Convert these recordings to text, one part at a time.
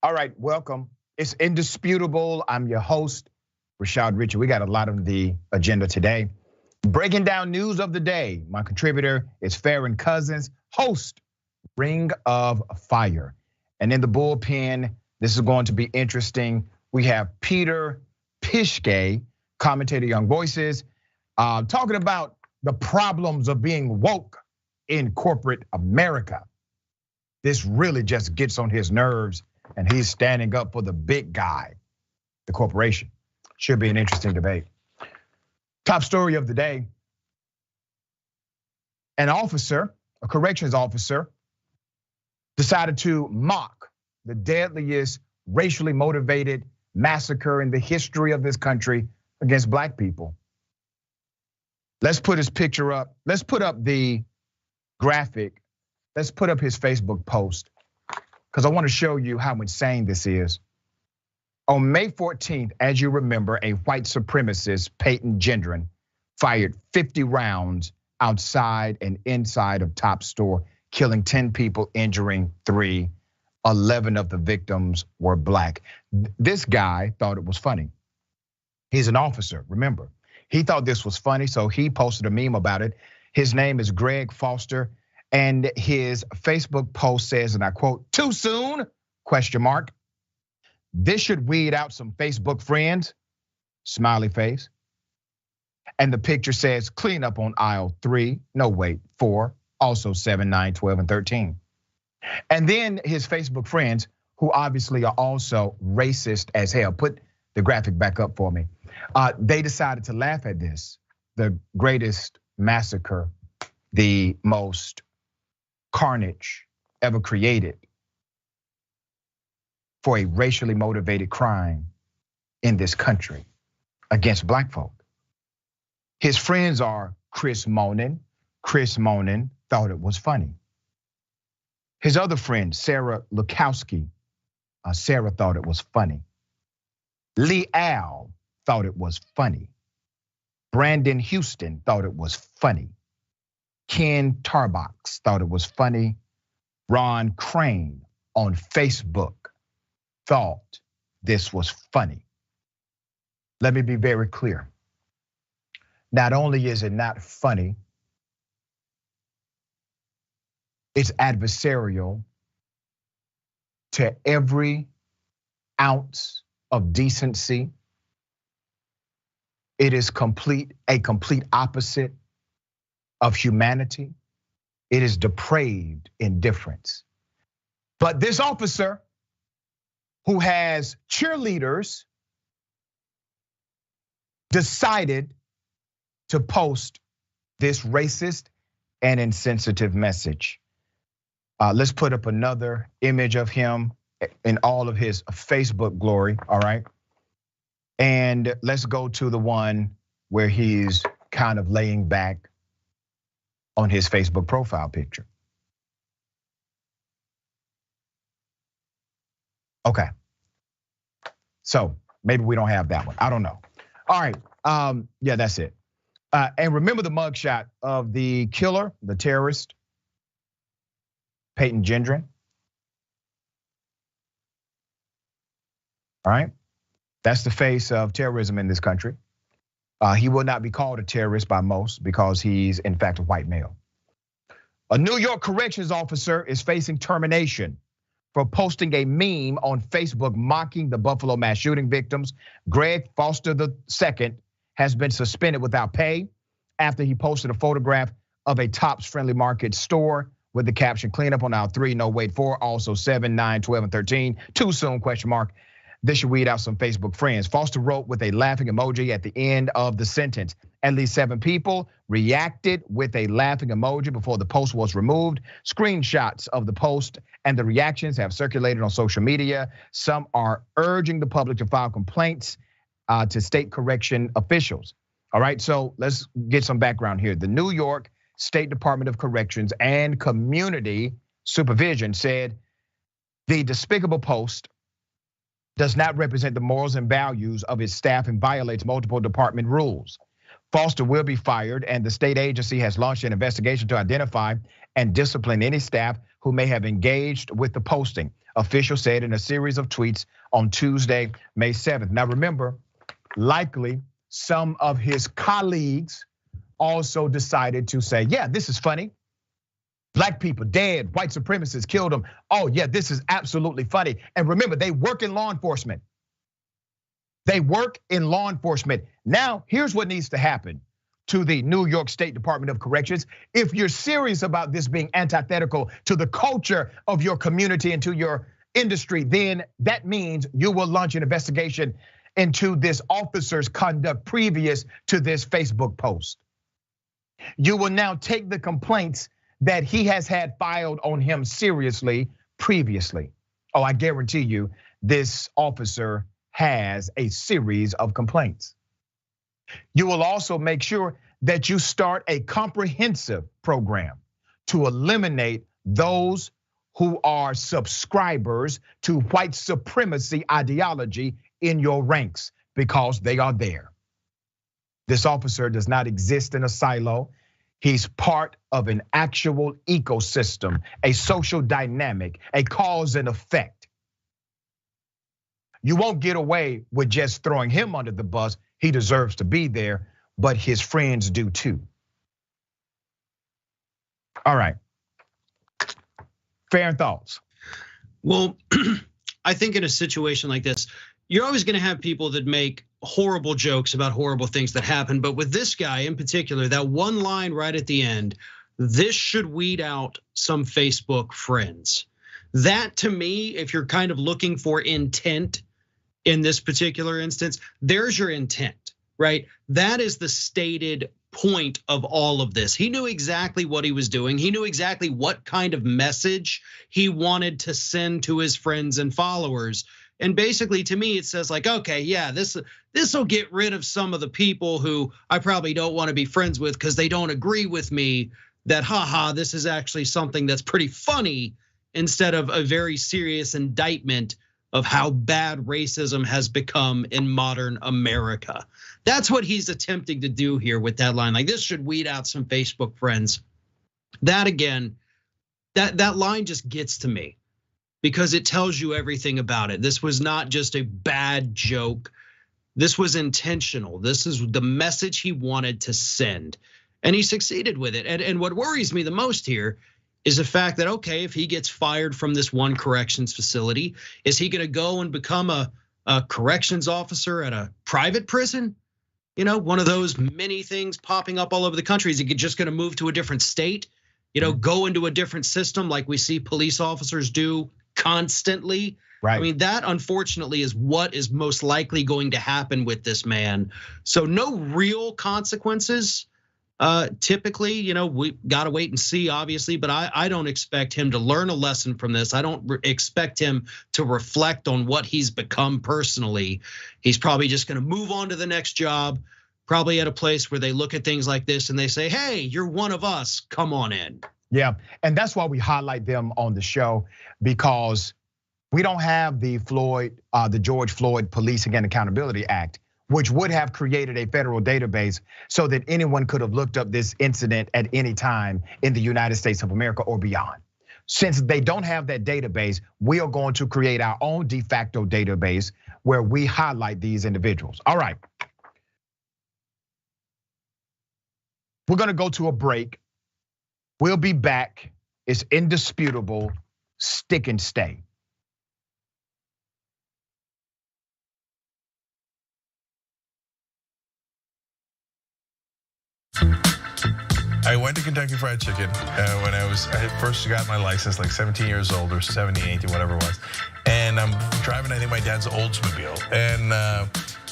All right, welcome. It's indisputable. I'm your host, Rashad Richard. We got a lot on the agenda today. Breaking down news of the day. My contributor is Farron Cousins, host, Ring of Fire. And in the bullpen, this is going to be interesting. We have Peter Pishke, commentator Young Voices, talking about the problems of being woke in corporate America. This really just gets on his nerves, and he's standing up for the big guy, the corporation. Should be an interesting debate. Top story of the day. An officer, a corrections officer, decided to mock the deadliest racially motivated massacre in the history of this country against black people. Let's put his picture up. Let's put up the graphic. Let's put up his Facebook post, because I want to show you how insane this is. On May 14th, as you remember, a white supremacist, Peyton Gendron, fired 50 rounds outside and inside of Top Store, killing 10 people, injuring 3. 11 of the victims were black. This guy thought it was funny. He's an officer, remember. He thought this was funny, so he posted a meme about it. His name is Greg Foster, and his Facebook post says, and I quote, "Too soon, ? This should weed out some Facebook friends, smiley face." And the picture says, "Clean up on aisle 3, no wait, 4, also 7, 9, 12, and 13. And then his Facebook friends, who obviously are also racist as hell. Put the graphic back up for me. They decided to laugh at this, the greatest massacre, the most carnage ever created for a racially motivated crime in this country against black folk. His friends are Chris Monin. Chris Monin thought it was funny. His other friend, Sarah Lukowski, Sarah thought it was funny. Lee Al thought it was funny. Brandon Houston thought it was funny. Ken Tarbox thought it was funny. Ron Crane on Facebook thought this was funny. Let me be very clear. Not only is it not funny, it's adversarial to every ounce of decency. It is a complete opposite of humanity. It is depraved indifference. But this officer, who has cheerleaders, decided to post this racist and insensitive message. Let's put up another image of him in all of his Facebook glory, all right? And let's go to the one where he's kind of laying back on his Facebook profile picture. Okay, so maybe we don't have that one, I don't know. All right, yeah, that's it. And remember the mugshot of the killer, the terrorist, Peyton Gendron. All right, that's the face of terrorism in this country. He will not be called a terrorist by most because he's in fact a white male. A New York corrections officer is facing termination for posting a meme on Facebook mocking the Buffalo mass shooting victims. Greg Foster II has been suspended without pay after he posted a photograph of a Tops Friendly Market store with the caption, "Clean up on aisle 3, no wait 4, also 7, 9, 12, and 13. Too soon, ? This should weed out some Facebook friends." Foster wrote with a laughing emoji at the end of the sentence. At least 7 people reacted with a laughing emoji before the post was removed. Screenshots of the post and the reactions have circulated on social media. Some are urging the public to file complaints to state correction officials. All right, so let's get some background here. The New York State Department of Corrections and Community Supervision said the despicable post does not represent the morals and values of its staff and violates multiple department rules. Foster will be fired, and the state agency has launched an investigation to identify and discipline any staff who may have engaged with the posting, officials said in a series of tweets on Tuesday, May 7th. Now remember, likely some of his colleagues also decided to say, yeah, this is funny. Black people dead, white supremacists killed them. Oh yeah, this is absolutely funny. And remember, they work in law enforcement. They work in law enforcement. Now, here's what needs to happen to the New York State Department of Corrections. If you're serious about this being antithetical to the culture of your community and to your industry, then that means you will launch an investigation into this officer's conduct previous to this Facebook post. You will now take the complaints that he has had filed on him seriously previously. Oh, I guarantee you, this officer has a series of complaints. You will also make sure that you start a comprehensive program to eliminate those who are subscribers to white supremacy ideology in your ranks, because they are there. This officer does not exist in a silo. He's part of an actual ecosystem, a social dynamic, a cause and effect. You won't get away with just throwing him under the bus. He deserves to be there, but his friends do too. All right, fair thoughts. Well, I think in a situation like this, you're always gonna have people that make horrible jokes about horrible things that happen. But with this guy in particular, that one line right at the end, this should weed out some Facebook friends. That to me, if you're kind of looking for intent in this particular instance, there's your intent, right? That is the stated point of all of this. He knew exactly what he was doing. He knew exactly what kind of message he wanted to send to his friends and followers. And basically to me, it says like, okay, yeah, this will get rid of some of the people who I probably don't want to be friends with because they don't agree with me, that haha, this is actually something that's pretty funny, instead of a very serious indictment of how bad racism has become in modern America. That's what he's attempting to do here with that line. Like, this should weed out some Facebook friends. That again, that line just gets to me because it tells you everything about it. This was not just a bad joke. This was intentional. This is the message he wanted to send, and he succeeded with it. And what worries me the most here is the fact that, okay, if he gets fired from this one corrections facility, is he gonna go and become a corrections officer at a private prison? You know, one of those many things popping up all over the country. Is he just gonna move to a different state? You know, go into a different system like we see police officers do constantly. Right. I mean, that unfortunately is what is most likely going to happen with this man. So no real consequences. Typically, you know, we gotta wait and see, obviously, but I don't expect him to learn a lesson from this. I don't expect him to reflect on what he's become personally. He's probably just gonna move on to the next job, probably at a place where they look at things like this and they say, hey, you're one of us, come on in. Yeah, and that's why we highlight them on the show, because we don't have the George Floyd Policing and Accountability Act, which would have created a federal database so that anyone could have looked up this incident at any time in the United States of America or beyond. Since they don't have that database, we are going to create our own de facto database where we highlight these individuals. All right. We're gonna go to a break. We'll be back. It's indisputable. Stick and stay. I went to Kentucky Fried Chicken when I first got my license, like 17 years old or 17, 18, whatever it was. And I'm driving, I think, my dad's Oldsmobile.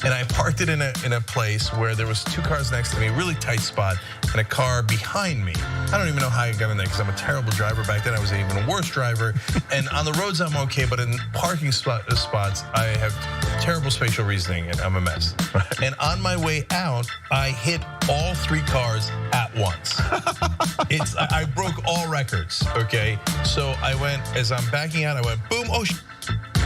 And I parked it in a place where there was two cars next to me, really tight spot, and a car behind me. I don't even know how I got in there because I'm a terrible driver. Back then I was an even worse driver. And on the roads I'm okay, but in parking spots, I have terrible spatial reasoning and I'm a mess. And on my way out, I hit all three cars at once. I broke all records, okay? So I went, as I'm backing out, I went boom, oh,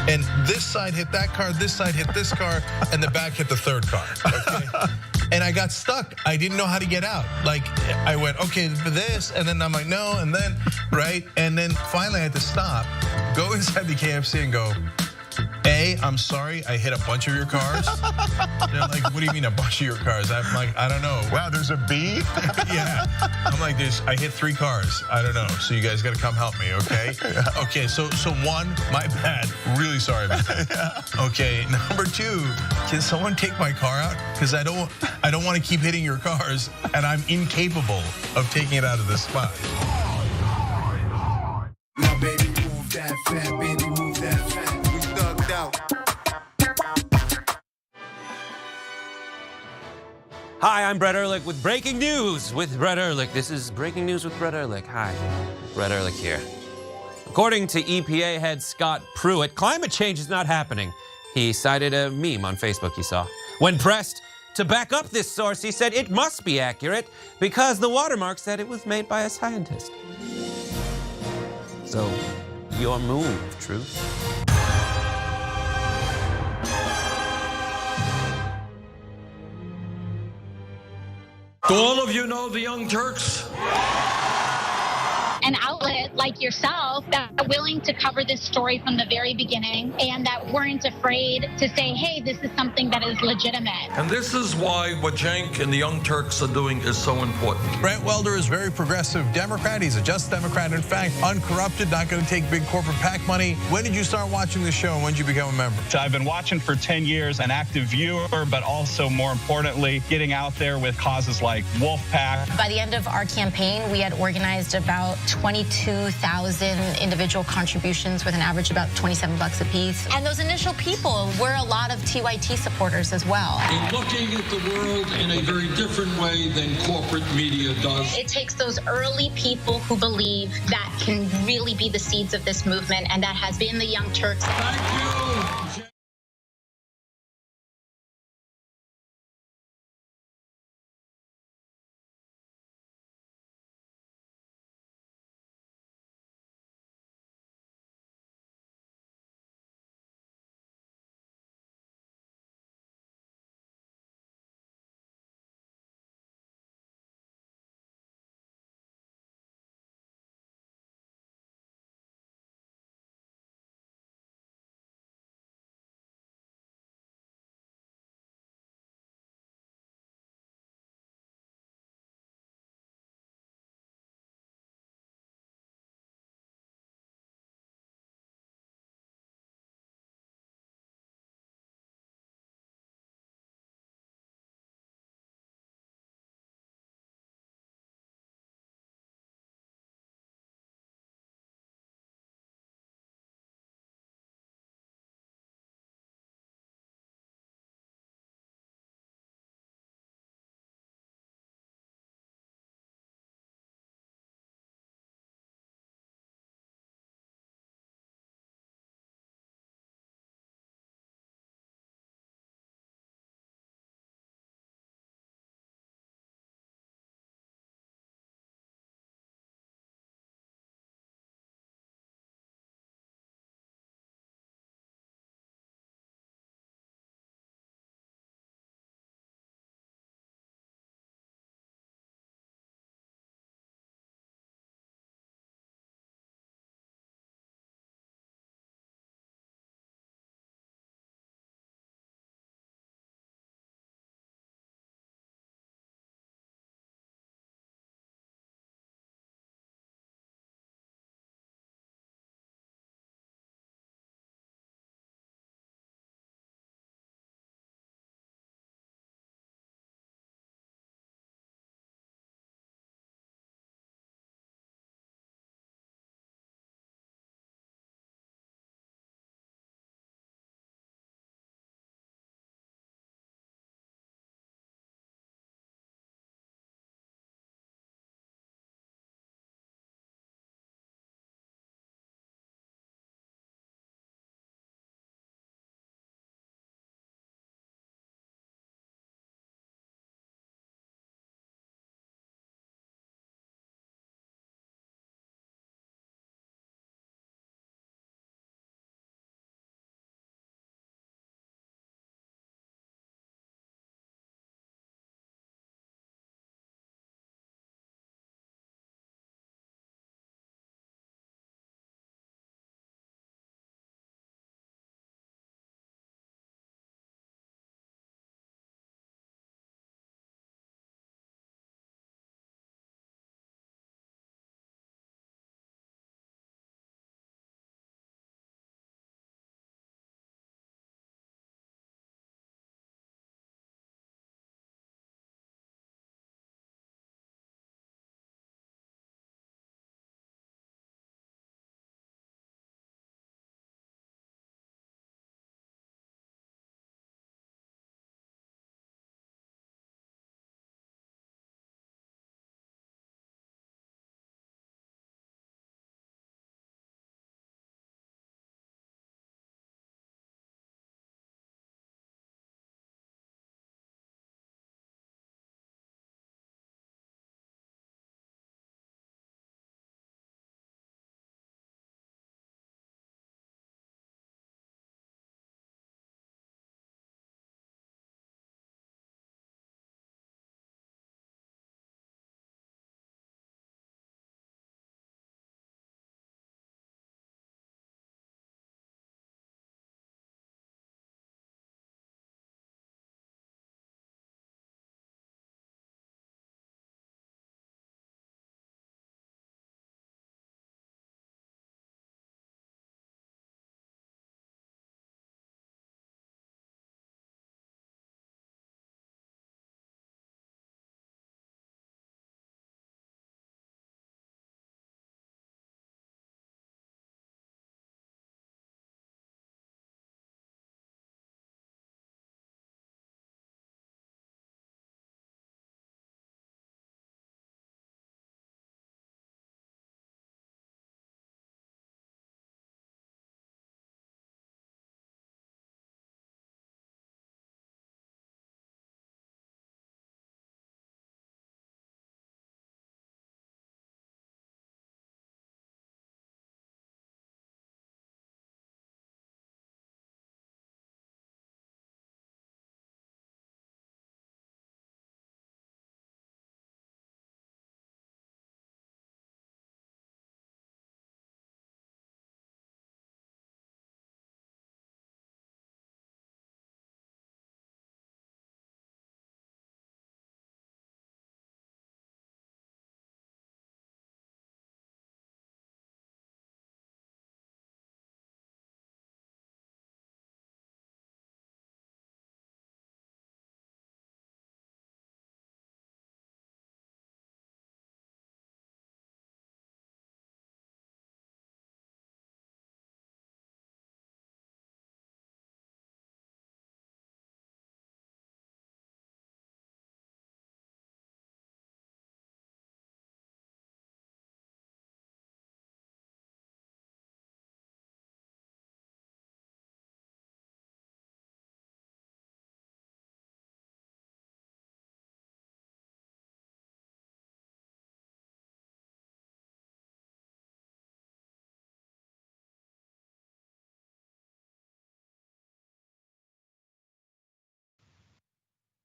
and this side hit that car, this side hit this car, and the back hit the third car, okay? and I got stuck. I didn't know how to get out. Like I went, okay, for this, and then I'm like, no, and then, right? And then finally I had to stop, go inside the KFC and go, A, I'm sorry, I hit a bunch of your cars. They're like, what do you mean a bunch of your cars? I'm like, I don't know. Wow, there's a B? Yeah, I'm like this. I hit 3 cars. I don't know. So you guys got to come help me, okay? Okay, so one, my bad. Really sorry about that. Okay, number 2, can someone take my car out? Because I don't want to keep hitting your cars, and I'm incapable of taking it out of this spot. Now, baby, move that fat, baby, move that fat. We thugged out. Hi, I'm Brett Ehrlich with Breaking News with Brett Ehrlich. This is Breaking News with Brett Ehrlich. Hi, Brett Ehrlich here. According to EPA head Scott Pruitt, climate change is not happening. He cited a meme on Facebook he saw. When pressed to back up this source, he said it must be accurate because the watermark said it was made by a scientist. So, your move, Truth. Do all of you know the Young Turks? An outlet like yourself that are willing to cover this story from the very beginning and that weren't afraid to say, hey, this is something that is legitimate. And this is why what Cenk and the Young Turks are doing is so important. Brent Welder is very progressive Democrat. He's a just Democrat. In fact, uncorrupted, not going to take big corporate PAC money. When did you start watching the show? When did you become a member? So I've been watching for 10 years, an active viewer, but also more importantly, getting out there with causes like Wolfpack. By the end of our campaign, we had organized about 22,000 individual contributions with an average about $27 a piece. And those initial people were a lot of TYT supporters as well. They're looking at the world in a very different way than corporate media does. It takes those early people who believe that can really be the seeds of this movement, and that has been the Young Turks. Thank you.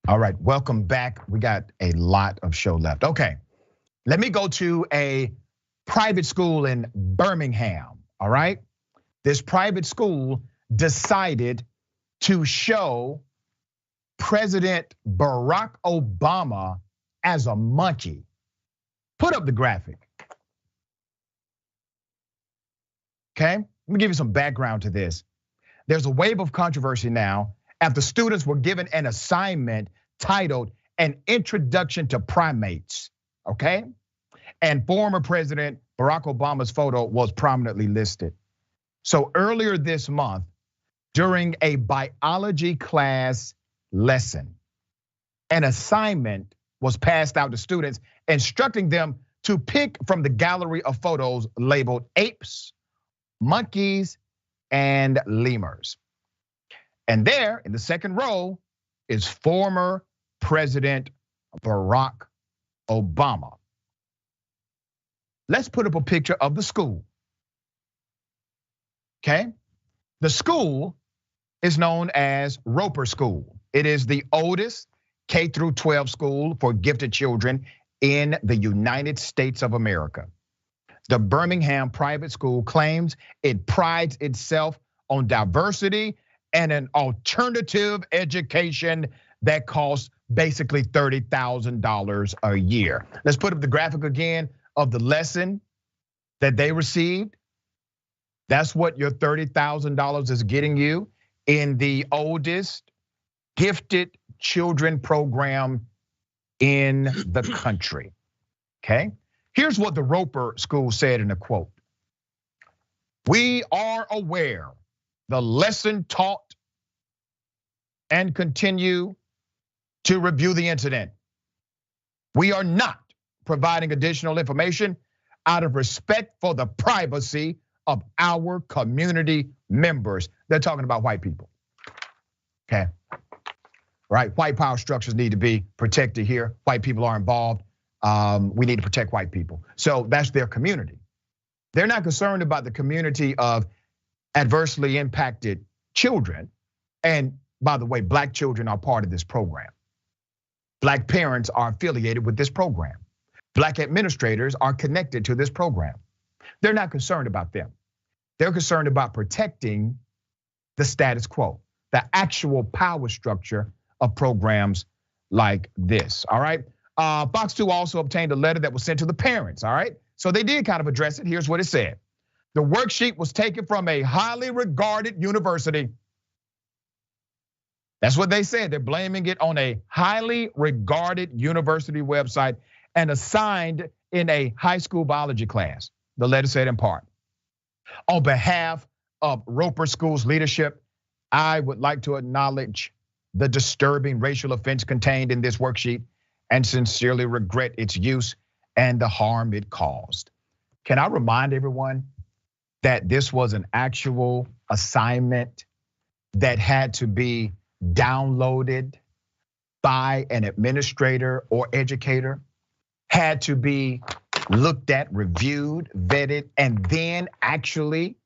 All right, welcome back. We got a lot of show left. Okay, let me go to a private school in Birmingham, all right? This private school decided to show President Barack Obama as a monkey. Put up the graphic. Okay, let me give you some background to this. There's a wave of controversy now after students were given an assignment titled An Introduction to Primates, okay? And former President Barack Obama's photo was prominently listed. So earlier this month, during a biology class lesson, an assignment was passed out to students instructing them to pick from the gallery of photos labeled apes, monkeys, and lemurs. And there in the second row is former President Barack Obama. Let's put up a picture of the school. Okay, the school is known as Roper School. It is the oldest K-12 school for gifted children in the United States of America. The Birmingham private school claims it prides itself on diversity and an alternative education that costs basically $30,000 a year. Let's put up the graphic again of the lesson that they received. That's what your $30,000 is getting you in the oldest gifted children program in the country, okay? Here's what the Roper School said in a quote. "We are aware the lesson taught and continue to review the incident. We are not providing additional information out of respect for the privacy of our community members." They're talking about white people, okay? Right, white power structures need to be protected here. White people are involved. We need to protect white people. So that's their community. They're not concerned about the community of adversely impacted children. And by the way, black children are part of this program. Black parents are affiliated with this program. Black administrators are connected to this program. They're not concerned about them. They're concerned about protecting the status quo, the actual power structure of programs like this, all right? Fox 2 also obtained a letter that was sent to the parents, all right? So they did kind of address it. Here's what it said. The worksheet was taken from a highly regarded university. That's what they said. They're blaming it on a highly regarded university website and assigned in a high school biology class. The letter said in part, "On behalf of Roper School's leadership, I would like to acknowledge the disturbing racial offense contained in this worksheet and sincerely regret its use and the harm it caused." Can I remind everyone that this was an actual assignment that had to be downloaded by an administrator or educator, had to be looked at, reviewed, vetted, and then actually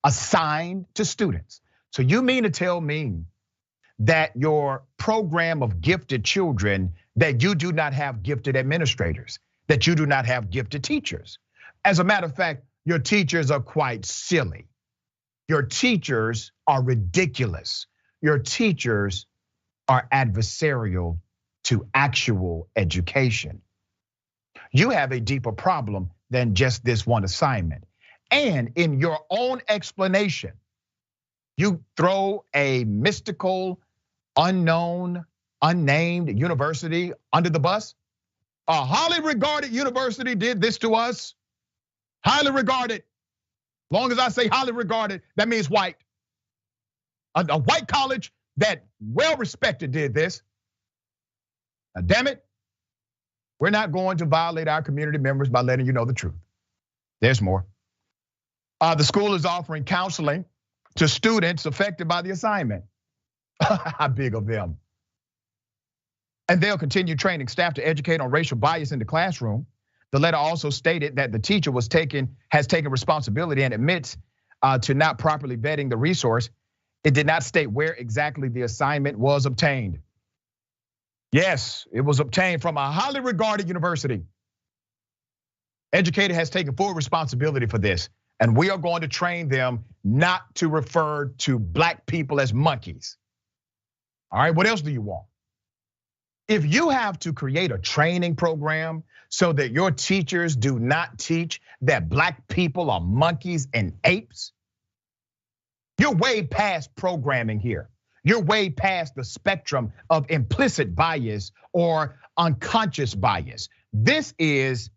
assigned to students? So you mean to tell me that your program of gifted children, that you do not have gifted administrators, that you do not have gifted teachers? As a matter of fact, your teachers are quite silly. Your teachers are ridiculous. Your teachers are adversarial to actual education. You have a deeper problem than just this one assignment. And in your own explanation, you throw a mystical, unknown, unnamed university under the bus. A highly regarded university did this to us. Highly regarded. Long as I say highly regarded, that means white. A white college that well respected did this. Now, damn it, we're not going to violate our community members by letting you know the truth. There's more. The school is offering counseling to students affected by the assignment. How big of them? And they'll continue training staff to educate on racial bias in the classroom. The letter also stated that the teacher has taken responsibility and admits to not properly vetting the resource. It did not state where exactly the assignment was obtained. Yes, it was obtained from a highly regarded university. Educator has taken full responsibility for this, and we are going to train them not to refer to black people as monkeys. All right, what else do you want? If you have to create a training program so that your teachers do not teach that black people are monkeys and apes, you're way past programming here. You're way past the spectrum of implicit bias or unconscious bias. This is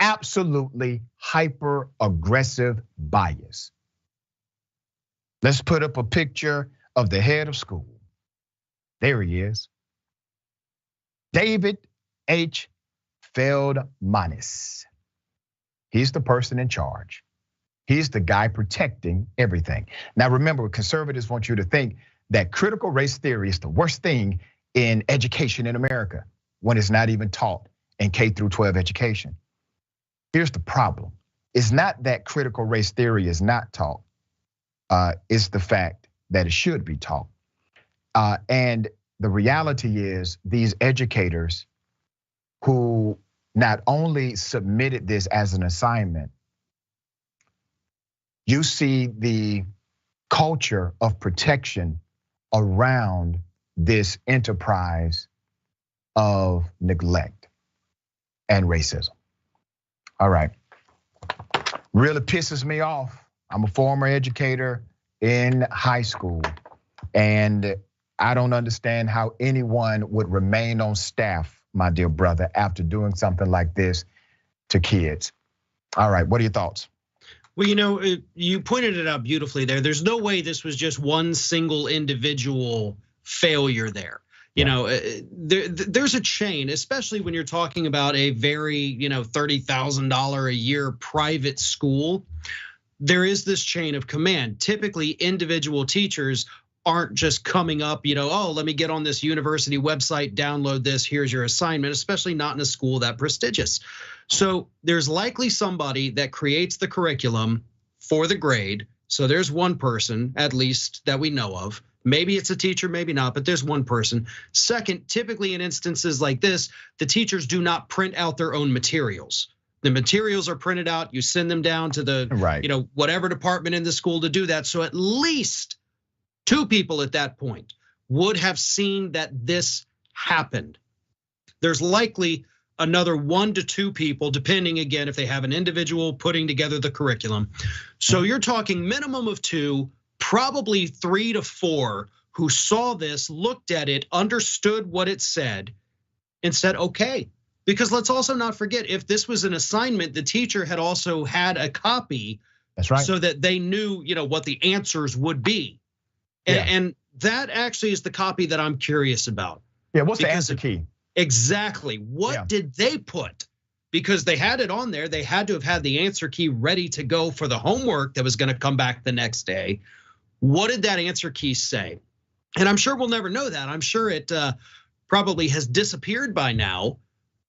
absolutely hyper-aggressive bias. Let's put up a picture of the head of school. There he is. David H. Feldmanis. He's the person in charge. He's the guy protecting everything. Now remember, conservatives want you to think that critical race theory is the worst thing in education in America when it's not even taught in K through 12 education. Here's the problem. It's not that critical race theory is not taught. It's the fact that it should be taught. And the reality is these educators who not only submitted this as an assignment, you see the culture of protection around this enterprise of neglect and racism. All right, really pisses me off. I'm a former educator in high school, and I don't understand how anyone would remain on staff, my dear brother, after doing something like this to kids. All right, what are your thoughts? Well, you know, you pointed it out beautifully there. There's no way this was just one single individual failure there. You know, there's a chain, especially when you're talking about a very, $30,000 a year private school. There is this chain of command. Typically, individual teachers aren't just coming up, oh, let me get on this university website, download this, here's your assignment, especially not in a school that prestigious. So there's likely somebody that creates the curriculum for the grade. So there's one person, at least, that we know of. Maybe it's a teacher, maybe not, but there's one person. Second, typically in instances like this, the teachers do not print out their own materials. The materials are printed out, you send them down to the, whatever department in the school to do that. So at least two people at that point would have seen that this happened. There's likely another 1 to 2 people, depending again, if they have an individual putting together the curriculum. So you're talking minimum of 2, probably 3 to 4 who saw this, looked at it, understood what it said, and said, okay. Because let's also not forget, if this was an assignment, the teacher had also had a copy. That's right. So that they knew, what the answers would be. And that actually is the copy that I'm curious about. Yeah, what's the answer key? Exactly, what did they put? Because they had it on there, they had to have had the answer key ready to go for the homework that was gonna come back the next day. What did that answer key say? And I'm sure we'll never know that. I'm sure it probably has disappeared by now,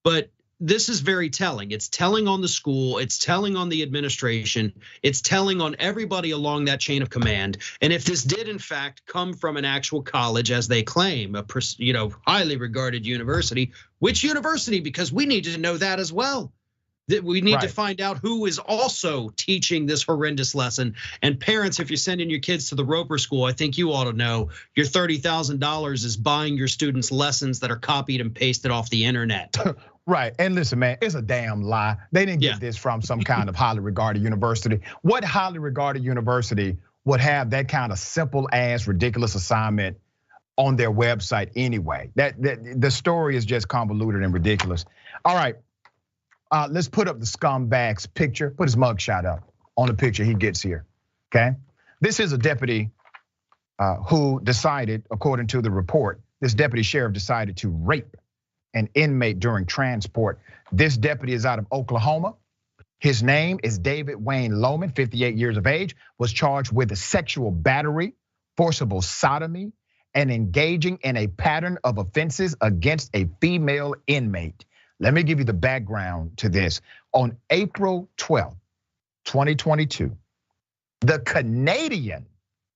but this is very telling. It's telling on the school, it's telling on the administration, it's telling on everybody along that chain of command. And if this did in fact come from an actual college, as they claim, a highly regarded university, which university? Because we need to know that as well. That we need to find out who is also teaching this horrendous lesson. And parents, if you're sending your kids to the Roper School, I think you ought to know your $30,000 is buying your students lessons that are copied and pasted off the internet. Right, and listen, man, it's a damn lie. They didn't get this from some kind of highly regarded university. What highly regarded university would have that kind of simple ass ridiculous assignment on their website anyway? That the story is just convoluted and ridiculous. All right, let's put up the scumbag's picture. Put his mugshot up on the picture he gets here. Okay, this is a deputy who decided, according to the report, this deputy sheriff decided to rape an inmate during transport. This deputy is out of Oklahoma. His name is David Wayne Lohman, 58 years of age, was charged with a sexual battery, forcible sodomy, and engaging in a pattern of offenses against a female inmate. Let me give you the background to this. On April 12th, 2022, the Canadian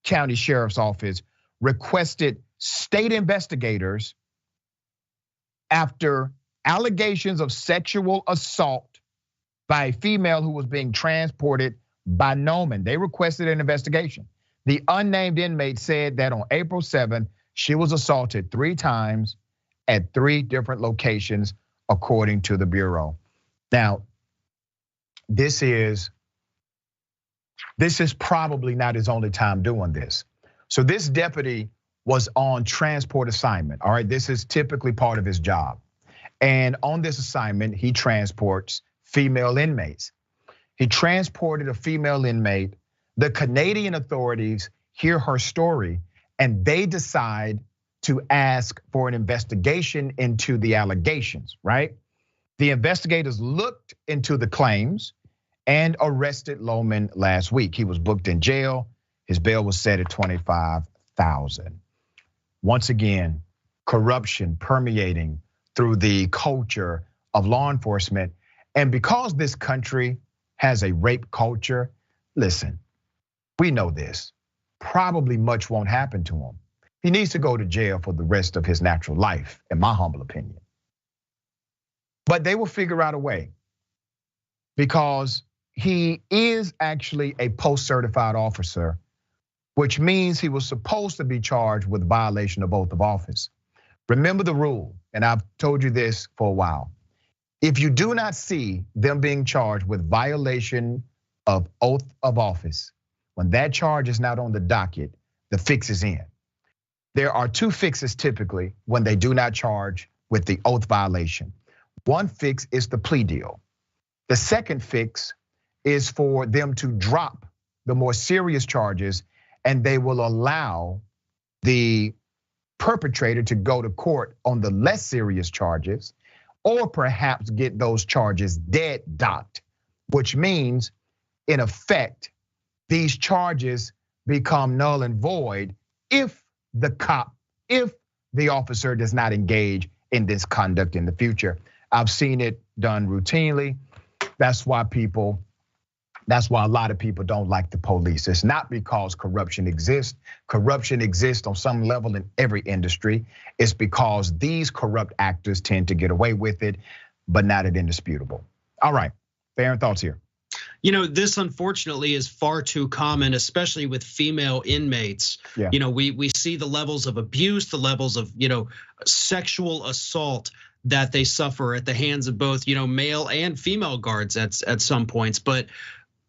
County Sheriff's Office requested state investigators after allegations of sexual assault by a female who was being transported by Noman. They requested an investigation. The unnamed inmate said that on April 7th, she was assaulted 3 times at 3 different locations, according to the Bureau. Now, this is probably not his only time doing this. So this deputy was on transport assignment. All right, this is typically part of his job. And on this assignment, he transports female inmates. He transported a female inmate. The Canadian authorities hear her story and they decide to ask for an investigation into the allegations, right? The investigators looked into the claims and arrested Lohman last week. He was booked in jail. His bail was set at $25,000. Once again, corruption permeating through the culture of law enforcement. And because this country has a rape culture, listen, we know this. Probably much won't happen to him. He needs to go to jail for the rest of his natural life, in my humble opinion. But they will figure out a way because he is actually a post-certified officer, which means he was supposed to be charged with violation of oath of office. Remember the rule, and I've told you this for a while. If you do not see them being charged with violation of oath of office, when that charge is not on the docket, the fix is in. There are 2 fixes typically when they do not charge with the oath violation. One fix is the plea deal. The second fix is for them to drop the more serious charges and they will allow the perpetrator to go to court on the less serious charges or perhaps get those charges dead docked, which means in effect, these charges become null and void if the officer does not engage in this conduct in the future. I've seen it done routinely. That's why a lot of people don't like the police. It's not because corruption exists. Corruption exists on some level in every industry. It's because these corrupt actors tend to get away with it, but not at indisputable. All right, Baron, thoughts here. You know, this unfortunately is far too common, especially with female inmates. Yeah. You know, we see the levels of abuse, the levels of, sexual assault that they suffer at the hands of both, male and female guards at some points. But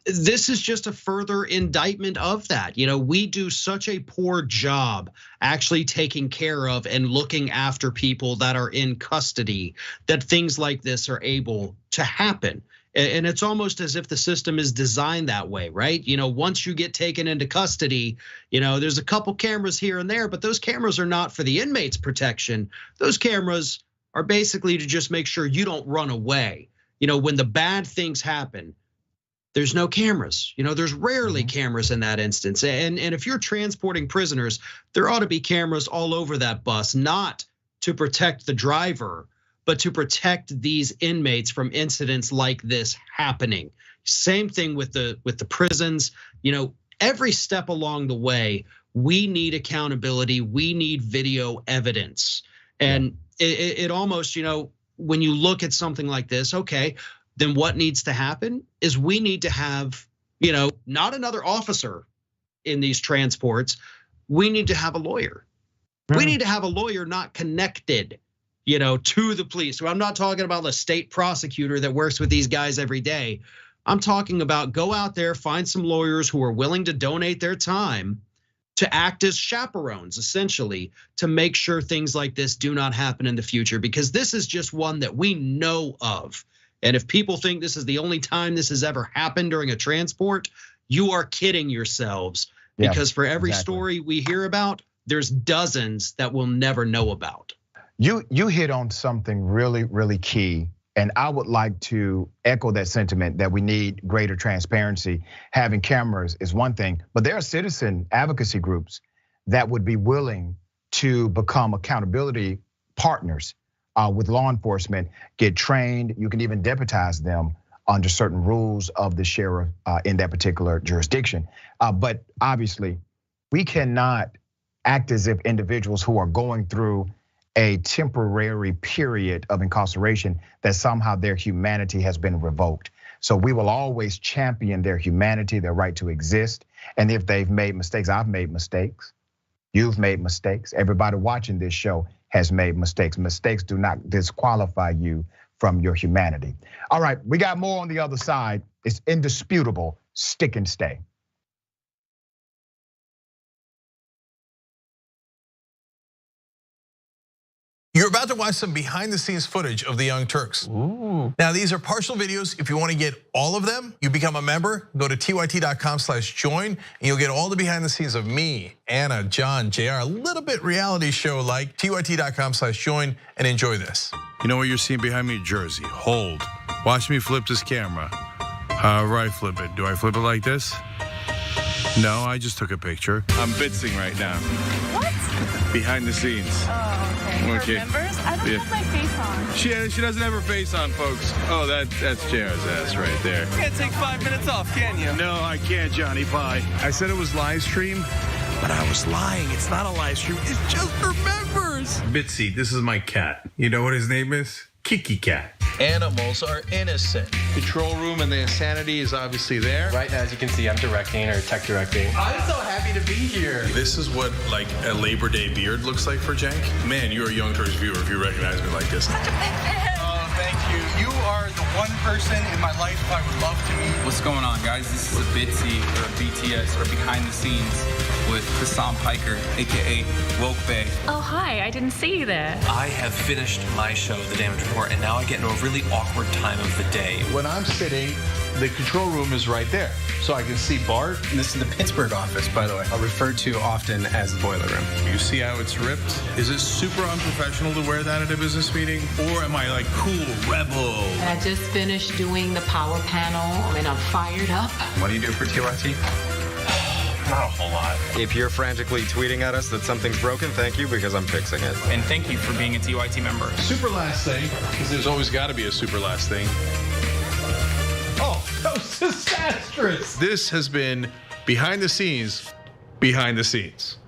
this is just a further indictment of that. We do such a poor job actually taking care of and looking after people that are in custody that things like this are able to happen. And it's almost as if the system is designed that way, right? Once you get taken into custody, there's a couple cameras here and there, but those cameras are not for the inmate's protection. Those cameras are basically to just make sure you don't run away. When the bad things happen, there's no cameras. There's rarely cameras in that instance. And if you're transporting prisoners, there ought to be cameras all over that bus, not to protect the driver, but to protect these inmates from incidents like this happening. Same thing with the prisons. Every step along the way, we need accountability. We need video evidence. And it almost, when you look at something like this, okay, then what needs to happen is we need to have, not another officer in these transports. We need to have a lawyer. We need to have a lawyer not connected, to the police. So I'm not talking about the state prosecutor that works with these guys every day. I'm talking about go out there, find some lawyers who are willing to donate their time to act as chaperones, essentially, to make sure things like this do not happen in the future, because this is just one that we know of. And if people think this is the only time this has ever happened during a transport, you are kidding yourselves, because for every story we hear about, there's dozens that we'll never know about. You hit on something really, really key. And I would like to echo that sentiment that we need greater transparency. Having cameras is one thing, but there are citizen advocacy groups that would be willing to become accountability partners with law enforcement, get trained. You can even deputize them under certain rules of the sheriff in that particular jurisdiction. But obviously, we cannot act as if individuals who are going through a temporary period of incarceration, that somehow their humanity has been revoked. So we will always champion their humanity, their right to exist. And if they've made mistakes, I've made mistakes. You've made mistakes. Everybody watching this show has made mistakes. Mistakes do not disqualify you from your humanity. All right, we got more on the other side. It's indisputable. Stick and stay. You're about to watch some behind the scenes footage of the Young Turks. Ooh. Now, these are partial videos. If you want to get all of them, you become a member, go to tyt.com/join, and you'll get all the behind the scenes of me, Anna, John, JR, a little bit reality show like. tyt.com/join and enjoy this. You know what you're seeing behind me? Jersey, hold. Watch me flip this camera. However I flip it. Do I flip it like this? No, I just took a picture. I'm bitsing right now. What? Behind the scenes. Oh, okay. Okay. For members? I don't have my face on. She doesn't have her face on, folks. Oh, that's JR's ass right there. You can't take 5 minutes off, can you? No, I can't, Johnny Pie. I said it was live stream, but I was lying. It's not a live stream. It's just for members. Bitsy, this is my cat. You know what his name is? Kiki Cat. Animals are innocent. Control room and the insanity is obviously there. Right now, as you can see, I'm directing or tech directing. I'm so happy to be here. This is what like a Labor Day beard looks like for Cenk. Man, you're a Young Turks viewer if you recognize me like this. Such a big fan. Oh, thank you. You are the one person in my life I would love to meet. What's going on, guys? This is a Bitsy or a BTS or behind the scenes with Hassan Piker, aka Woke Bay. Oh, hi. I didn't see you there. I have finished my show, The Damage Report, and now I get into a really awkward time of the day. When I'm sitting, the control room is right there. So I can see Bart. And this is the Pittsburgh office, by the way. Referred to often as the boiler room. You see how it's ripped? Is it super unprofessional to wear that at a business meeting? Or am I like cool, rebel? I just finished doing the power panel and I'm fired up. What do you do for TYT? Not a whole lot. If you're frantically tweeting at us that something's broken, thank you, because I'm fixing it. And thank you for being a TYT member. Super last thing, because there's always got to be a super last thing. Oh, that was disastrous. This has been behind the scenes, behind the scenes.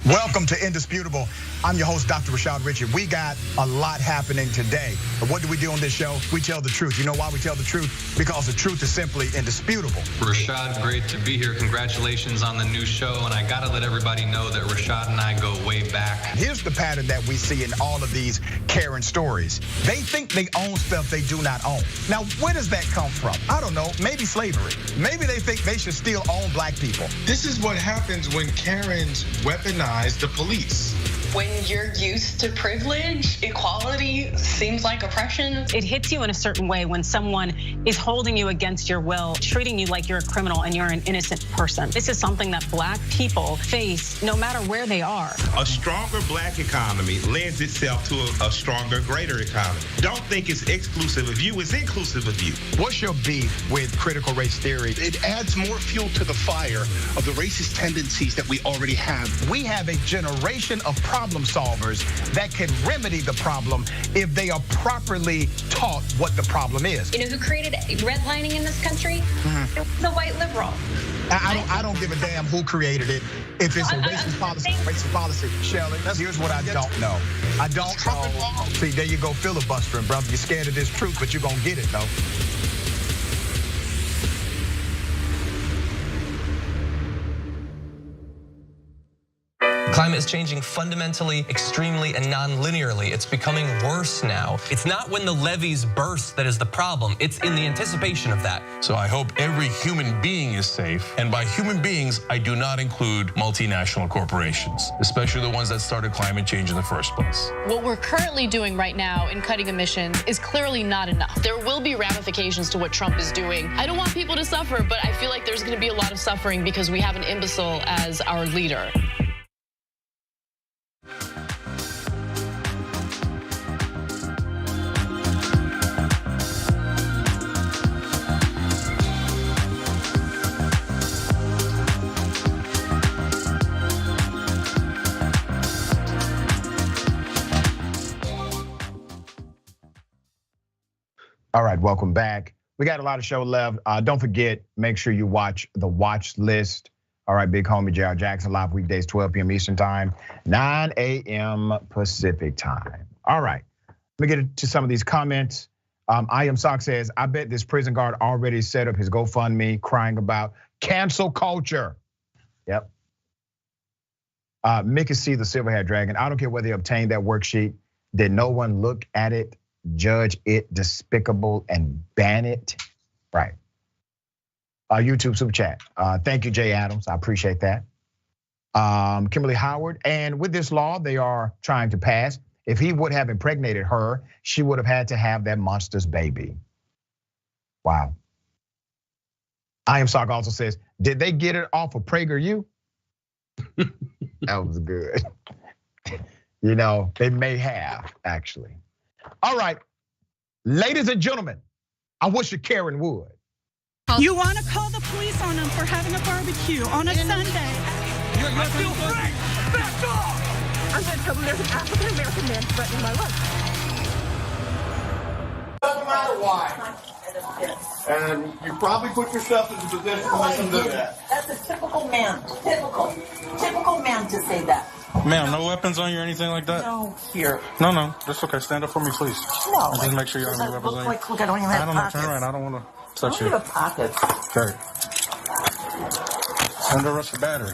Welcome to Indisputable. I'm your host, Dr. Rashad Richard. We got a lot happening today. But what do we do on this show? We tell the truth. You know why we tell the truth? Because the truth is simply indisputable. Rashad, great to be here. Congratulations on the new show. And I gotta let everybody know that Rashad and I go way back. Here's the pattern that we see in all of these Karen stories. They think they own stuff they do not own. Now, where does that come from? I don't know, maybe slavery. Maybe they think they should still own black people. This is what happens when Karens weaponize the police. When you're used to privilege, equality seems like oppression. It hits you in a certain way when someone is holding you against your will, treating you like you're a criminal and you're an innocent person. This is something that black people face no matter where they are. A stronger black economy lends itself to a stronger, greater economy. Don't think it's exclusive of you, it's inclusive of you. What's your beef with critical race theory? It adds more fuel to the fire of the racist tendencies that we already have. We have a generation of problem solvers that can remedy the problem if they are properly taught what the problem is. You know who created redlining in this country? It was a white liberal. I don't give a damn who created it. If it's a racist policy, Shelley, here's what I don't know. I don't know. See, there you go filibustering, brother. You're scared of this truth, but you're gonna get it, though. Climate is changing fundamentally, extremely, and non-linearly. It's becoming worse now. It's not when the levees burst that is the problem. It's in the anticipation of that. So I hope every human being is safe. And by human beings, I do not include multinational corporations, especially the ones that started climate change in the first place. What we're currently doing right now in cutting emissions is clearly not enough. There will be ramifications to what Trump is doing. I don't want people to suffer, but I feel like there's going to be a lot of suffering because we have an imbecile as our leader. All right, welcome back. We got a lot of show left. Don't forget, make sure you watch the watch list All right, big homie J.R. Jackson, live weekdays, 12 p.m. Eastern time, 9 a.m. Pacific time. All right, let me get to some of these comments. I Am Sock says, I bet this prison guard already set up his GoFundMe crying about cancel culture. Yep. Mickey C, the Silverhaired Dragon, I don't care whether they obtained that worksheet. Did no one look at it, judge it despicable, and ban it? Right. YouTube super chat. Thank you, Jay Adams. I appreciate that. Kimberly Howard, and with this law they are trying to pass, if he would have impregnated her, she would have had to have that monster's baby. Wow. I Am Sock also says, did they get it off of PragerU? That was good. You know, they may have, actually. All right, ladies and gentlemen, I wish that Karen would. You want to call the police on them for having a barbecue on a Sunday? I feel free. Back off! I'm going to tell them there's an African-American man threatening my life. Doesn't matter why. And you probably put yourself in the position to make them do that. That's a typical man. Typical man to say that. Ma'am, no weapons on you or anything like that? No, here. No, that's okay. Stand up for me, please. No. And just make sure you don't have any weapons on you. Look, I don't even have I don't know. pockets. Turn around. I don't want to touch you. I don't have pockets. Okay. Under arrest for battery.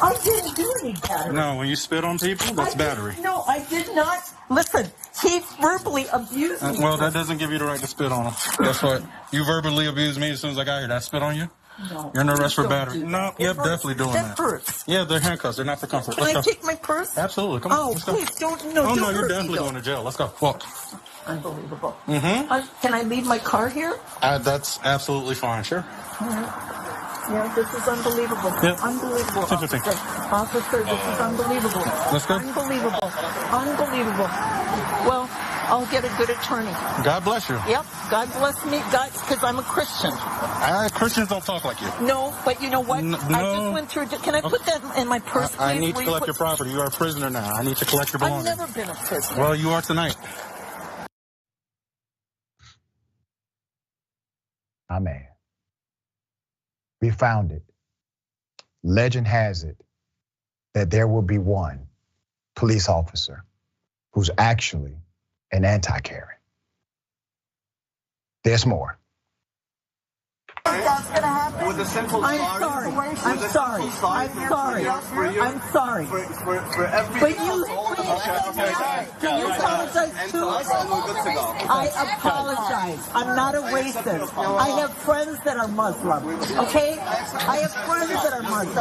I didn't do any battery. No, when you spit on people, that's battery. No, I did not. Listen, he verbally abused me. Well, that doesn't give you the right to spit on him. That's what. You verbally abused me as soon as I got here. Did I spit on you? No. You're under arrest for battery. No, yep, definitely doing that. Hurts. Yeah, they're handcuffs. They're not for comfort. Can I take my purse? Absolutely. Come on. Oh, Let's go. please don't. Oh, Don't no, hurt you're me, definitely though. going to jail. Let's go. Walk. Unbelievable. Mm-hmm. Can I leave my car here? That's absolutely fine. Sure. Yeah, this is unbelievable. Yep. Unbelievable. Officer, this is unbelievable. Let's go. Unbelievable. Well, I'll get a good attorney. God bless you. Yep. God bless me. God, because I'm a Christian. Christians don't talk like you. No, but you know what? No. I just went through. Can I put that in my purse, please? I need to collect your property. You are a prisoner now. I need to collect your belongings. I've never been a prisoner. Well, you are tonight. Amen. We found it. Legend has it that there will be one police officer who's actually an anti-Karen. There's more. That's gonna happen. With a simple I'm sorry. I'm sorry. I'm sorry. For every But you can you apologize too? I apologize. I'm not a racist. I have friends that are Muslim. Okay? I have friends that are Muslim.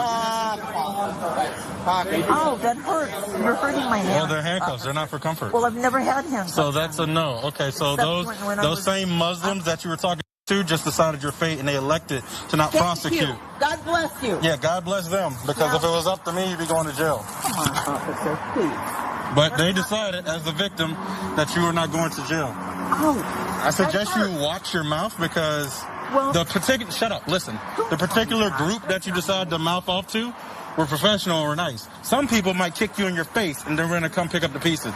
Oh, that hurts. You're hurting my hand. Well, they're handcuffs. They're not for comfort. Well, I've never had handcuffs. So that's a no. Okay, so those same Muslims that you were talking to just decided your fate and they elected to not prosecute. You. God bless you. Yeah, God bless them, because if it was up to me, you'd be going to jail. Come on, officer, please. But they decided as the victim that you were not going to jail. Oh. I suggest you watch your mouth, because the particular, shut up, listen. The particular group that you decided to mouth off to were professional or nice. Some people might kick you in your face and they're gonna come pick up the pieces.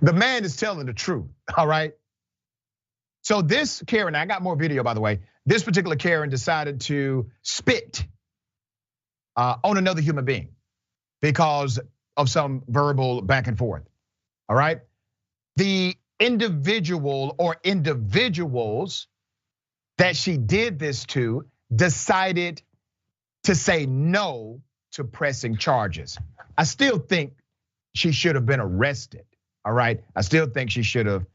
The man is telling the truth, all right? So this Karen, I got more video by the way. This particular Karen decided to spit on another human being because of some verbal back and forth, all right? The individual or individuals that she did this to decided to say no to pressing charges. I still think she should have been arrested, all right? I still think she should have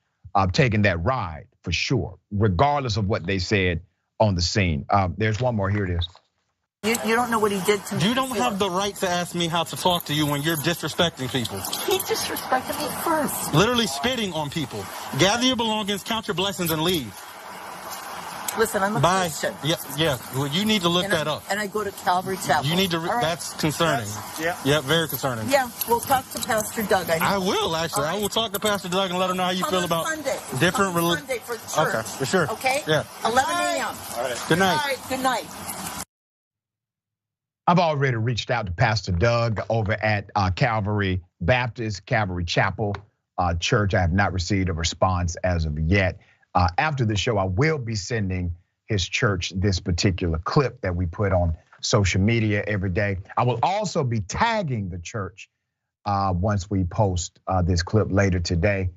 taken that ride for sure, regardless of what they said on the scene. There's one more, here it is. You don't know what he did to me. You don't have the right to ask me how to talk to you when you're disrespecting people. He disrespected me first. Literally spitting on people. Gather your belongings, count your blessings, and leave. Listen, I'm a Christian. Yeah. Well, you need to look that up. And I go to Calvary Chapel. You need to. Right. That's concerning. Yeah, very concerning. Yeah, we'll talk to Pastor Doug. I will actually. Right. I will talk to Pastor Doug and let him know how you feel about Sunday. different religions. Sunday for church. Okay, for sure. Okay. Yeah. 11 a.m. All right. Good night. All right. Good night. I've already reached out to Pastor Doug over at Calvary Baptist, Calvary Chapel Church. I have not received a response as of yet. After the show, I will be sending his church this particular clip that we put on social media every day. I will also be tagging the church once we post this clip later today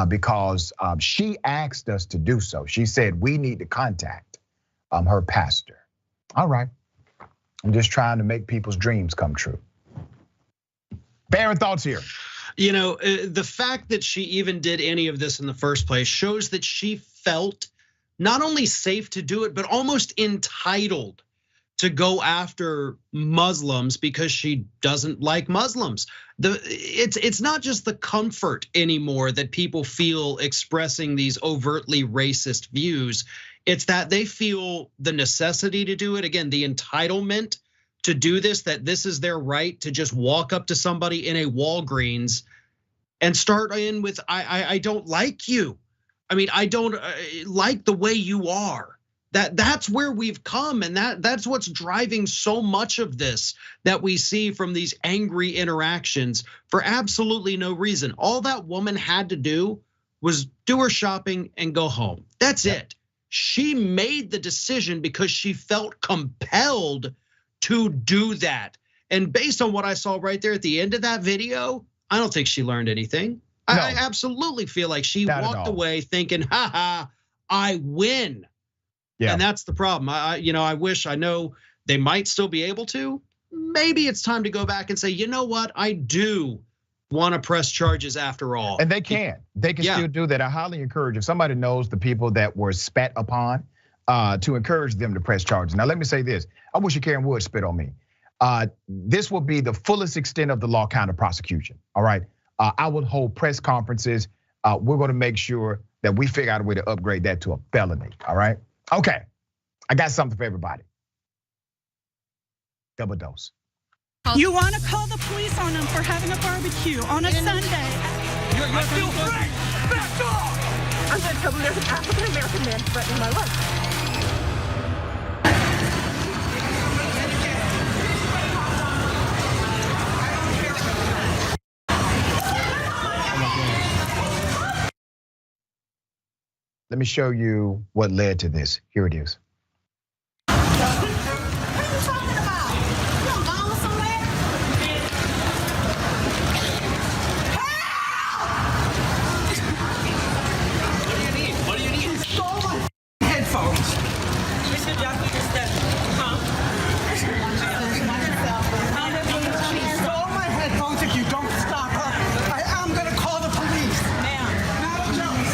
because she asked us to do so. She said we need to contact her pastor. All right, I'm just trying to make people's dreams come true. Baron, thoughts here? You know, the fact that she even did any of this in the first place shows that she felt not only safe to do it, but almost entitled to go after Muslims because she doesn't like Muslims. It's not just the comfort anymore that people feel expressing these overtly racist views. It's that they feel the necessity to do it. Again, the entitlement to do this, that this is their right to just walk up to somebody in a Walgreens and start in with, I don't like you. I mean, I don't like the way you are. That's where we've come, and that's what's driving so much of this that we see from these angry interactions for absolutely no reason. All that woman had to do was do her shopping and go home. That's it. She made the decision because she felt compelled to do that. And based on what I saw right there at the end of that video, I don't think she learned anything. No. I absolutely feel like she walked away thinking, ha, I win. Yeah. And that's the problem. I wish, I know they might still be able to. Maybe it's time to go back and say, you know what? I do want to press charges after all. And they can still do that. I highly encourage, if somebody knows the people that were spat upon, to encourage them to press charges. Now, let me say this. I wish Karen would spit on me. This will be the fullest extent of the law counter prosecution, all right? I will hold press conferences. We're gonna make sure that we figure out a way to upgrade that to a felony, all right? Okay, I got something for everybody. Double dose. You want to call the police on them for having a barbecue on a Sunday. I feel free. Back off! I'm going to tell them there's an African-American man threatening my life. Let me show you what led to this. Here it is. What are you talking about? You don't go somewhere? What do you need? She stole my headphones. Mr. Jackie, just that. She stole my headphones. If you don't stop her, I am gonna call the police. Madam Jones.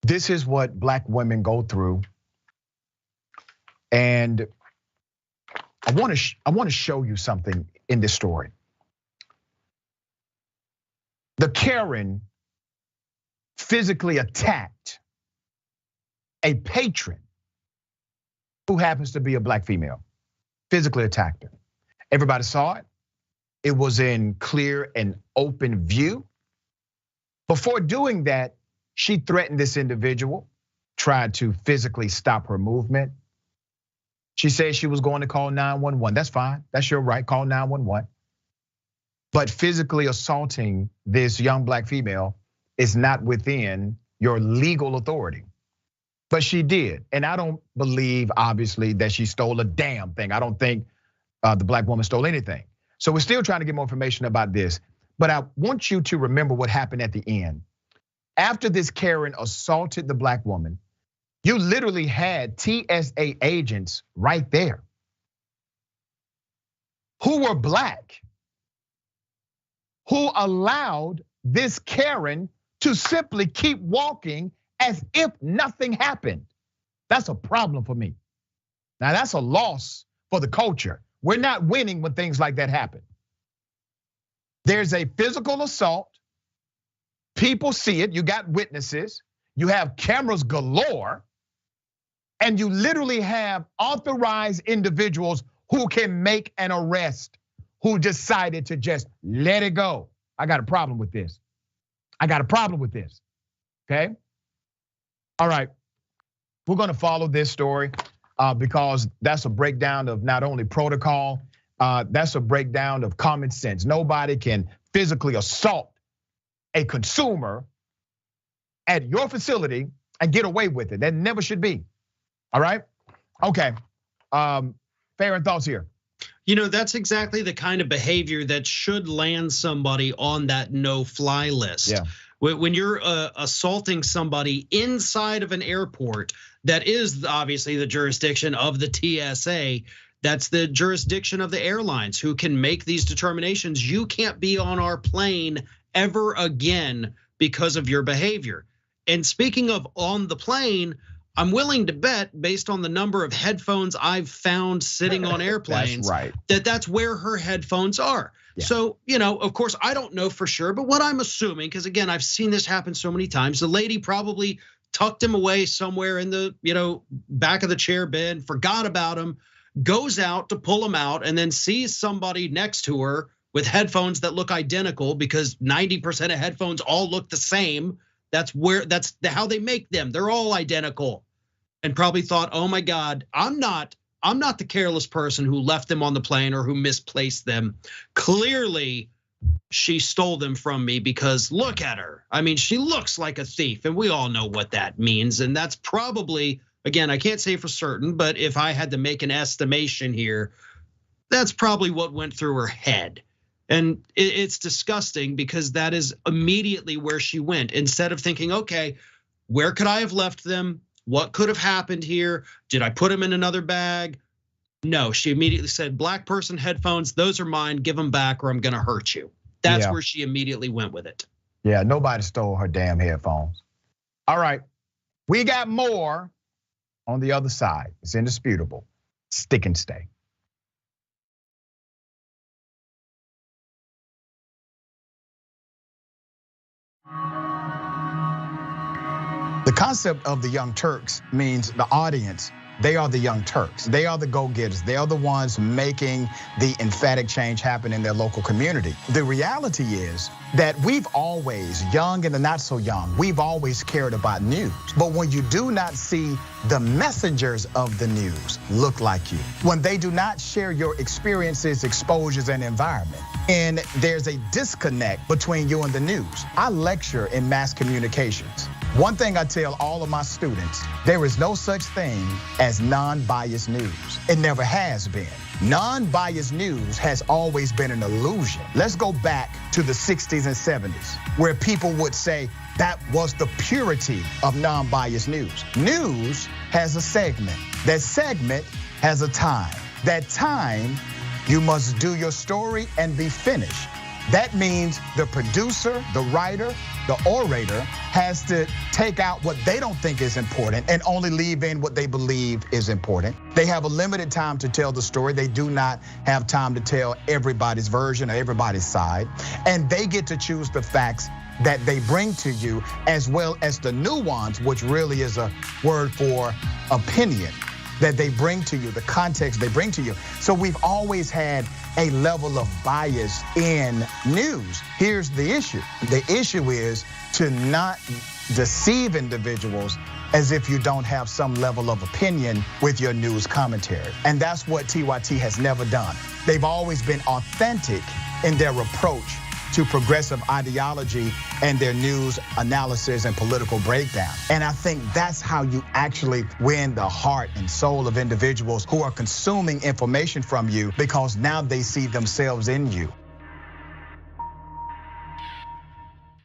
This is what Black women go through, and I want to show you something in this story. The Karen physically attacked a patron who happens to be a Black female. Physically attacked her. Everybody saw it. It was in clear and open view. Before doing that, she threatened this individual, tried to physically stop her movement. She said she was going to call 911. That's fine, that's your right, call 911. But physically assaulting this young Black female is not within your legal authority. But she did, and I don't believe, obviously, that she stole a damn thing. I don't think the Black woman stole anything. So we're still trying to get more information about this. But I want you to remember what happened at the end. After this Karen assaulted the Black woman, you literally had TSA agents right there who were Black, who allowed this Karen to simply keep walking as if nothing happened. That's a problem for me. Now that's a loss for the culture. We're not winning when things like that happen. There's a physical assault. People see it, you got witnesses, you have cameras galore, and you literally have authorized individuals who can make an arrest, who decided to just let it go. I got a problem with this. Okay? All right, we're gonna follow this story because that's a breakdown of not only protocol, that's a breakdown of common sense. Nobody can physically assault a consumer at your facility and get away with it. That never should be. All right? Okay. Fair thoughts here. You know, that's exactly the kind of behavior that should land somebody on that no-fly list. Yeah. When you're assaulting somebody inside of an airport, that is obviously the jurisdiction of the TSA. That's the jurisdiction of the airlines who can make these determinations. You can't be on our plane ever again because of your behavior. And speaking of on the plane, I'm willing to bet, based on the number of headphones I've found sitting on airplanes, that's right. that's where her headphones are. Yeah. So, of course, I don't know for sure, but what I'm assuming, because again, I've seen this happen so many times, the lady probably tucked him away somewhere in the back of the chair bin, forgot about him, goes out to pull him out, and then sees somebody next to her with headphones that look identical, because 90% of headphones all look the same. That's how they make them. They're all identical. And probably thought, oh my God, I'm not the careless person who left them on the plane or who misplaced them. Clearly, she stole them from me because look at her. I mean, she looks like a thief, and we all know what that means. And that's probably, again, I can't say for certain, but if I had to make an estimation here, that's probably what went through her head. And it's disgusting because that is immediately where she went. Instead of thinking, okay, where could I have left them? What could have happened here? Did I put them in another bag? No, she immediately said, black person headphones, those are mine, give them back or I'm gonna hurt you. That's where she immediately went with it. Yeah, nobody stole her damn headphones. All right, we got more on the other side. It's indisputable. Stick and stay. The concept of the Young Turks means the audience, they are the Young Turks. They are the go-getters. They are the ones making the emphatic change happen in their local community. The reality is that we've always, young and the not so young, we've always cared about news. But when you do not see the messengers of the news look like you, when they do not share your experiences, exposures, and environment, and there's a disconnect between you and the news. I lecture in mass communications. One thing I tell all of my students, there is no such thing as non-biased news. It never has been. Non-biased news has always been an illusion. Let's go back to the 60s and 70s, where people would say that was the purity of non-biased news. News has a segment. That segment has a time. That time, you must do your story and be finished. That means the producer, the writer, the orator has to take out what they don't think is important and only leave in what they believe is important. They have a limited time to tell the story. They do not have time to tell everybody's version or everybody's side. And they get to choose the facts that they bring to you, as well as the nuance, which really is a word for opinion, that they bring to you, the context they bring to you. So we've always had a level of bias in news. Here's the issue. The issue is to not deceive individuals as if you don't have some level of opinion with your news commentary. And that's what TYT has never done. They've always been authentic in their approach to progressive ideology and their news analysis and political breakdown. And I think that's how you actually win the heart and soul of individuals who are consuming information from you, because now they see themselves in you.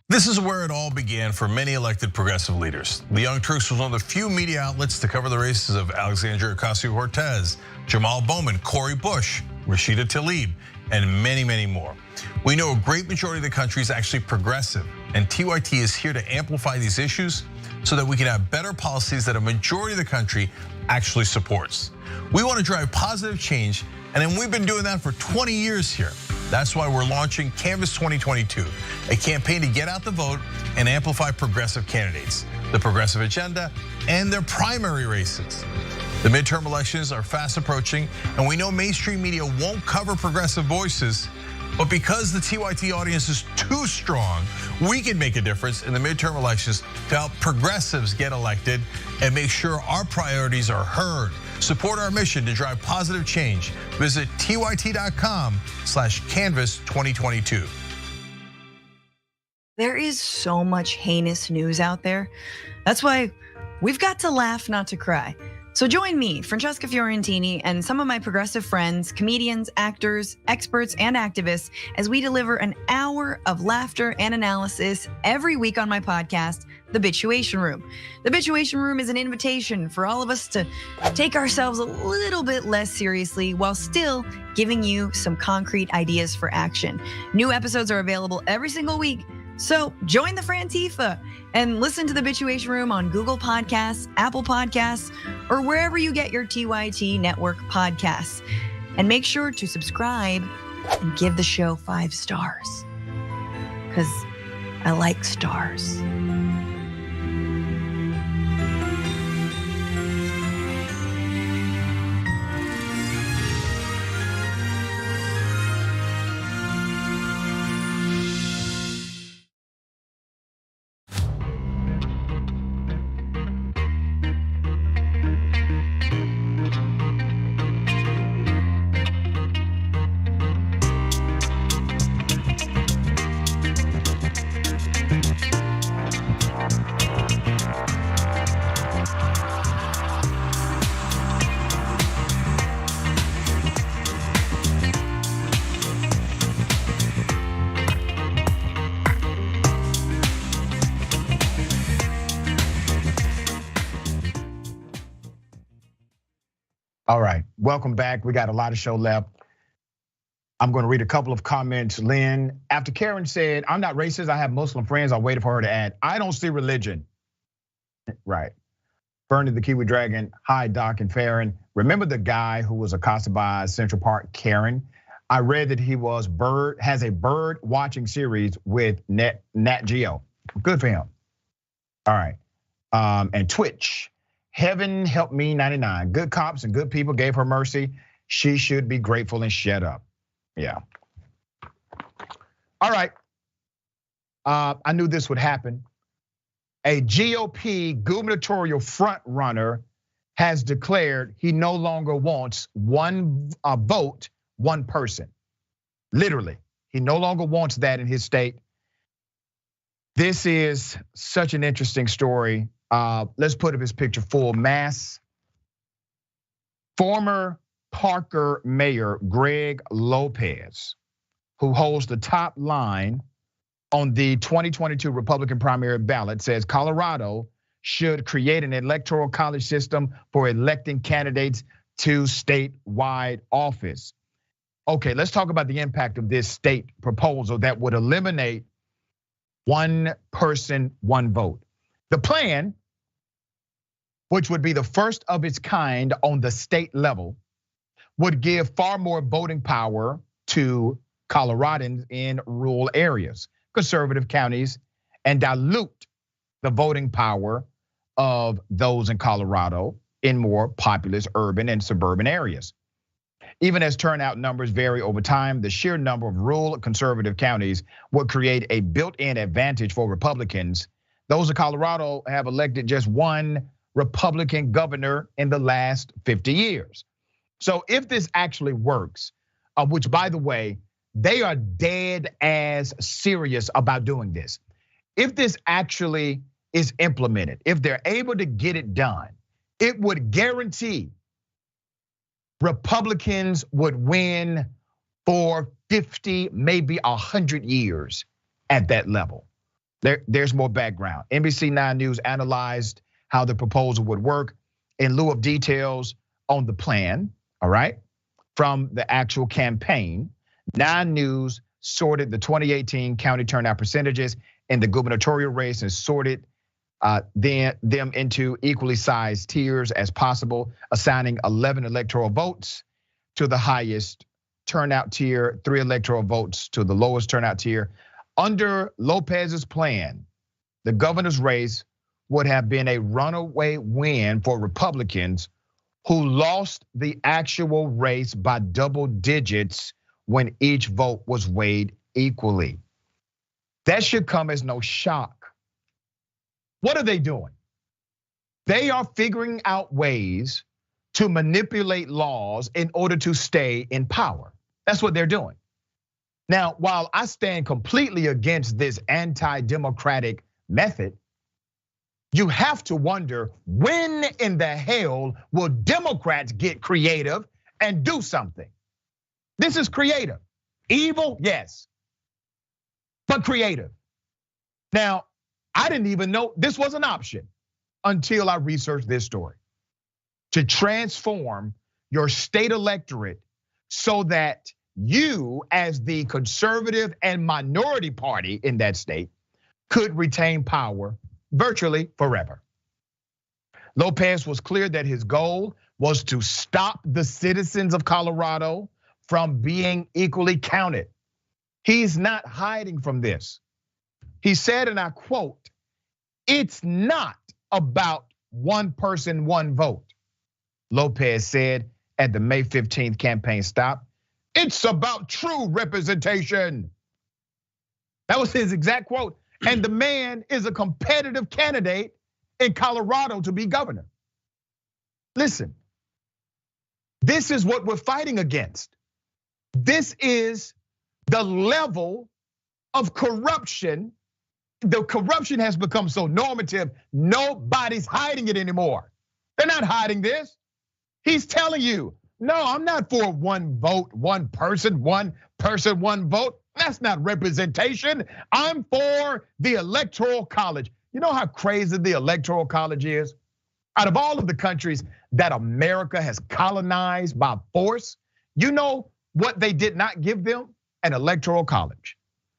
This is where it all began for many elected progressive leaders. The Young Turks was one of the few media outlets to cover the races of Alexandria Ocasio-Cortez, Jamal Bowman, Cori Bush, Rashida Tlaib, and many, many more. We know a great majority of the country is actually progressive, and TYT is here to amplify these issues so that we can have better policies that a majority of the country actually supports. We want to drive positive change, and then we've been doing that for 20 years here. That's why we're launching Canvas 2022, a campaign to get out the vote and amplify progressive candidates, the progressive agenda, and their primary races. The midterm elections are fast approaching, and we know mainstream media won't cover progressive voices, but because the TYT audience is too strong, we can make a difference in the midterm elections to help progressives get elected and make sure our priorities are heard. Support our mission to drive positive change. Visit tyt.com/canvas2022. There is so much heinous news out there. That's why we've got to laugh, not to cry. So join me, Francesca Fiorentini, and some of my progressive friends, comedians, actors, experts, and activists, as we deliver an hour of laughter and analysis every week on my podcast, The Bituation Room. The Bituation Room is an invitation for all of us to take ourselves a little bit less seriously while still giving you some concrete ideas for action. New episodes are available every single week. So join the Frantifa and listen to The Bituation Room on Google Podcasts, Apple Podcasts, or wherever you get your TYT network podcasts. And make sure to subscribe and give the show 5 stars, because I like stars. All right, welcome back. We got a lot of show left. I'm going to read a couple of comments. Lynn, after Karen said, I'm not racist, I have Muslim friends, I waited for her to add, I don't see religion. Right. Bernie the Kiwi Dragon, hi Doc and Farron. Remember the guy who was accosted by Central Park Karen? I read that he has a bird watching series with Nat Geo. Good for him. All right, and Twitch. Heaven help me 99. Good cops and good people gave her mercy. She should be grateful and shut up. Yeah. All right. I knew this would happen. A GOP gubernatorial front runner has declared he no longer wants one vote, one person. Literally, he no longer wants that in his state. This is such an interesting story. Let's put up his picture full mass. Former Parker Mayor Greg Lopez, who holds the top line on the 2022 Republican primary ballot, says Colorado should create an electoral college system for electing candidates to statewide office. Okay, let's talk about the impact of this state proposal that would eliminate one person, one vote. The plan, which would be the first of its kind on the state level, would give far more voting power to Coloradans in rural areas, conservative counties, and dilute the voting power of those in Colorado in more populous urban and suburban areas. Even as turnout numbers vary over time, the sheer number of rural conservative counties would create a built-in advantage for Republicans. Those in Colorado have elected just one Republican governor in the last 50 years. So if this actually works, which by the way, they are dead as serious about doing this. If this actually is implemented, if they're able to get it done, it would guarantee Republicans would win for 50, maybe 100 years at that level. There's more background. NBC9 News analyzed how the proposal would work in lieu of details on the plan, all right, from the actual campaign. 9 News sorted the 2018 county turnout percentages in the gubernatorial race and sorted them into equally sized tiers as possible, assigning 11 electoral votes to the highest turnout tier, 3 electoral votes to the lowest turnout tier. Under Lopez's plan, the governor's race would have been a runaway win for Republicans who lost the actual race by double digits when each vote was weighed equally. That should come as no shock. What are they doing? They are figuring out ways to manipulate laws in order to stay in power. That's what they're doing. Now, while I stand completely against this anti-democratic method, you have to wonder, when in the hell will Democrats get creative and do something? This is creative. Evil, yes, but creative. Now, I didn't even know this was an option until I researched this story. To transform your state electorate so that you, as the conservative and minority party in that state, could retain power virtually forever. Lopez was clear that his goal was to stop the citizens of Colorado from being equally counted. He's not hiding from this. He said, and I quote, "It's not about one person, one vote," Lopez said at the May 15th campaign stop. "It's about true representation." That was his exact quote. And the man is a competitive candidate in Colorado to be governor. Listen, this is what we're fighting against. This is the level of corruption. The corruption has become so normative, nobody's hiding it anymore. They're not hiding this. He's telling you, no, I'm not for one vote, one person, one vote. That's not representation. I'm for the Electoral College. You know how crazy the Electoral College is? Out of all of the countries that America has colonized by force, you know what they did not give them? An Electoral College.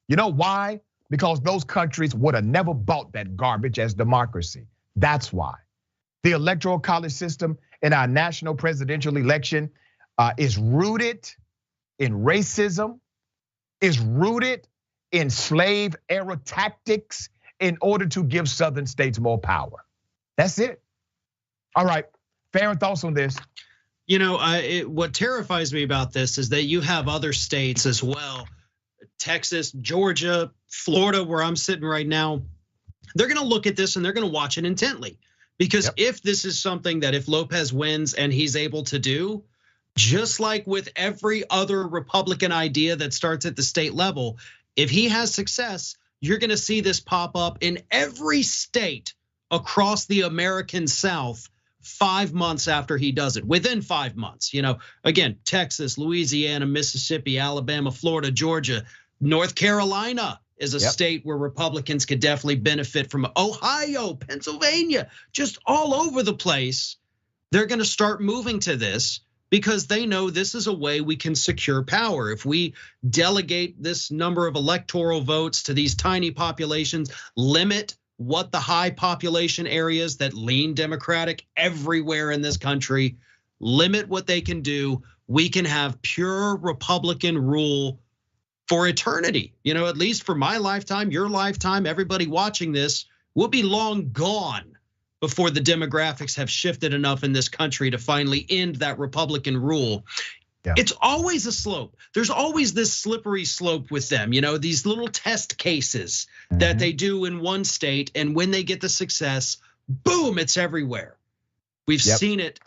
You know why? Because those countries would have never bought that garbage as democracy. That's why. The Electoral College system in our national presidential election is rooted in racism, is rooted in slave era tactics in order to give southern states more power. That's it. All right, Farron, thoughts on this? You know, what terrifies me about this is that you have other states as well, Texas, Georgia, Florida, where I'm sitting right now. They're gonna look at this and they're gonna watch it intently. Because if this is something that if Lopez wins and he's able to do, just like with every other Republican idea that starts at the state level, if he has success, you're gonna see this pop up in every state across the American South 5 months after he does it, within 5 months. You know, again, Texas, Louisiana, Mississippi, Alabama, Florida, Georgia, North Carolina is a state where Republicans could definitely benefit from. Ohio, Pennsylvania, just all over the place. They're gonna start moving to this because they know this is a way we can secure power. If we delegate this number of electoral votes to these tiny populations, limit what the high population areas that lean Democratic everywhere in this country, limit what they can do, we can have pure Republican rule for eternity. You know, at least for my lifetime, your lifetime, everybody watching this will be long gone before the demographics have shifted enough in this country to finally end that Republican rule. It's always a slope. There's always this slippery slope with them, you know, these little test cases that they do in one state, and when they get the success, boom, it's everywhere. We've seen it,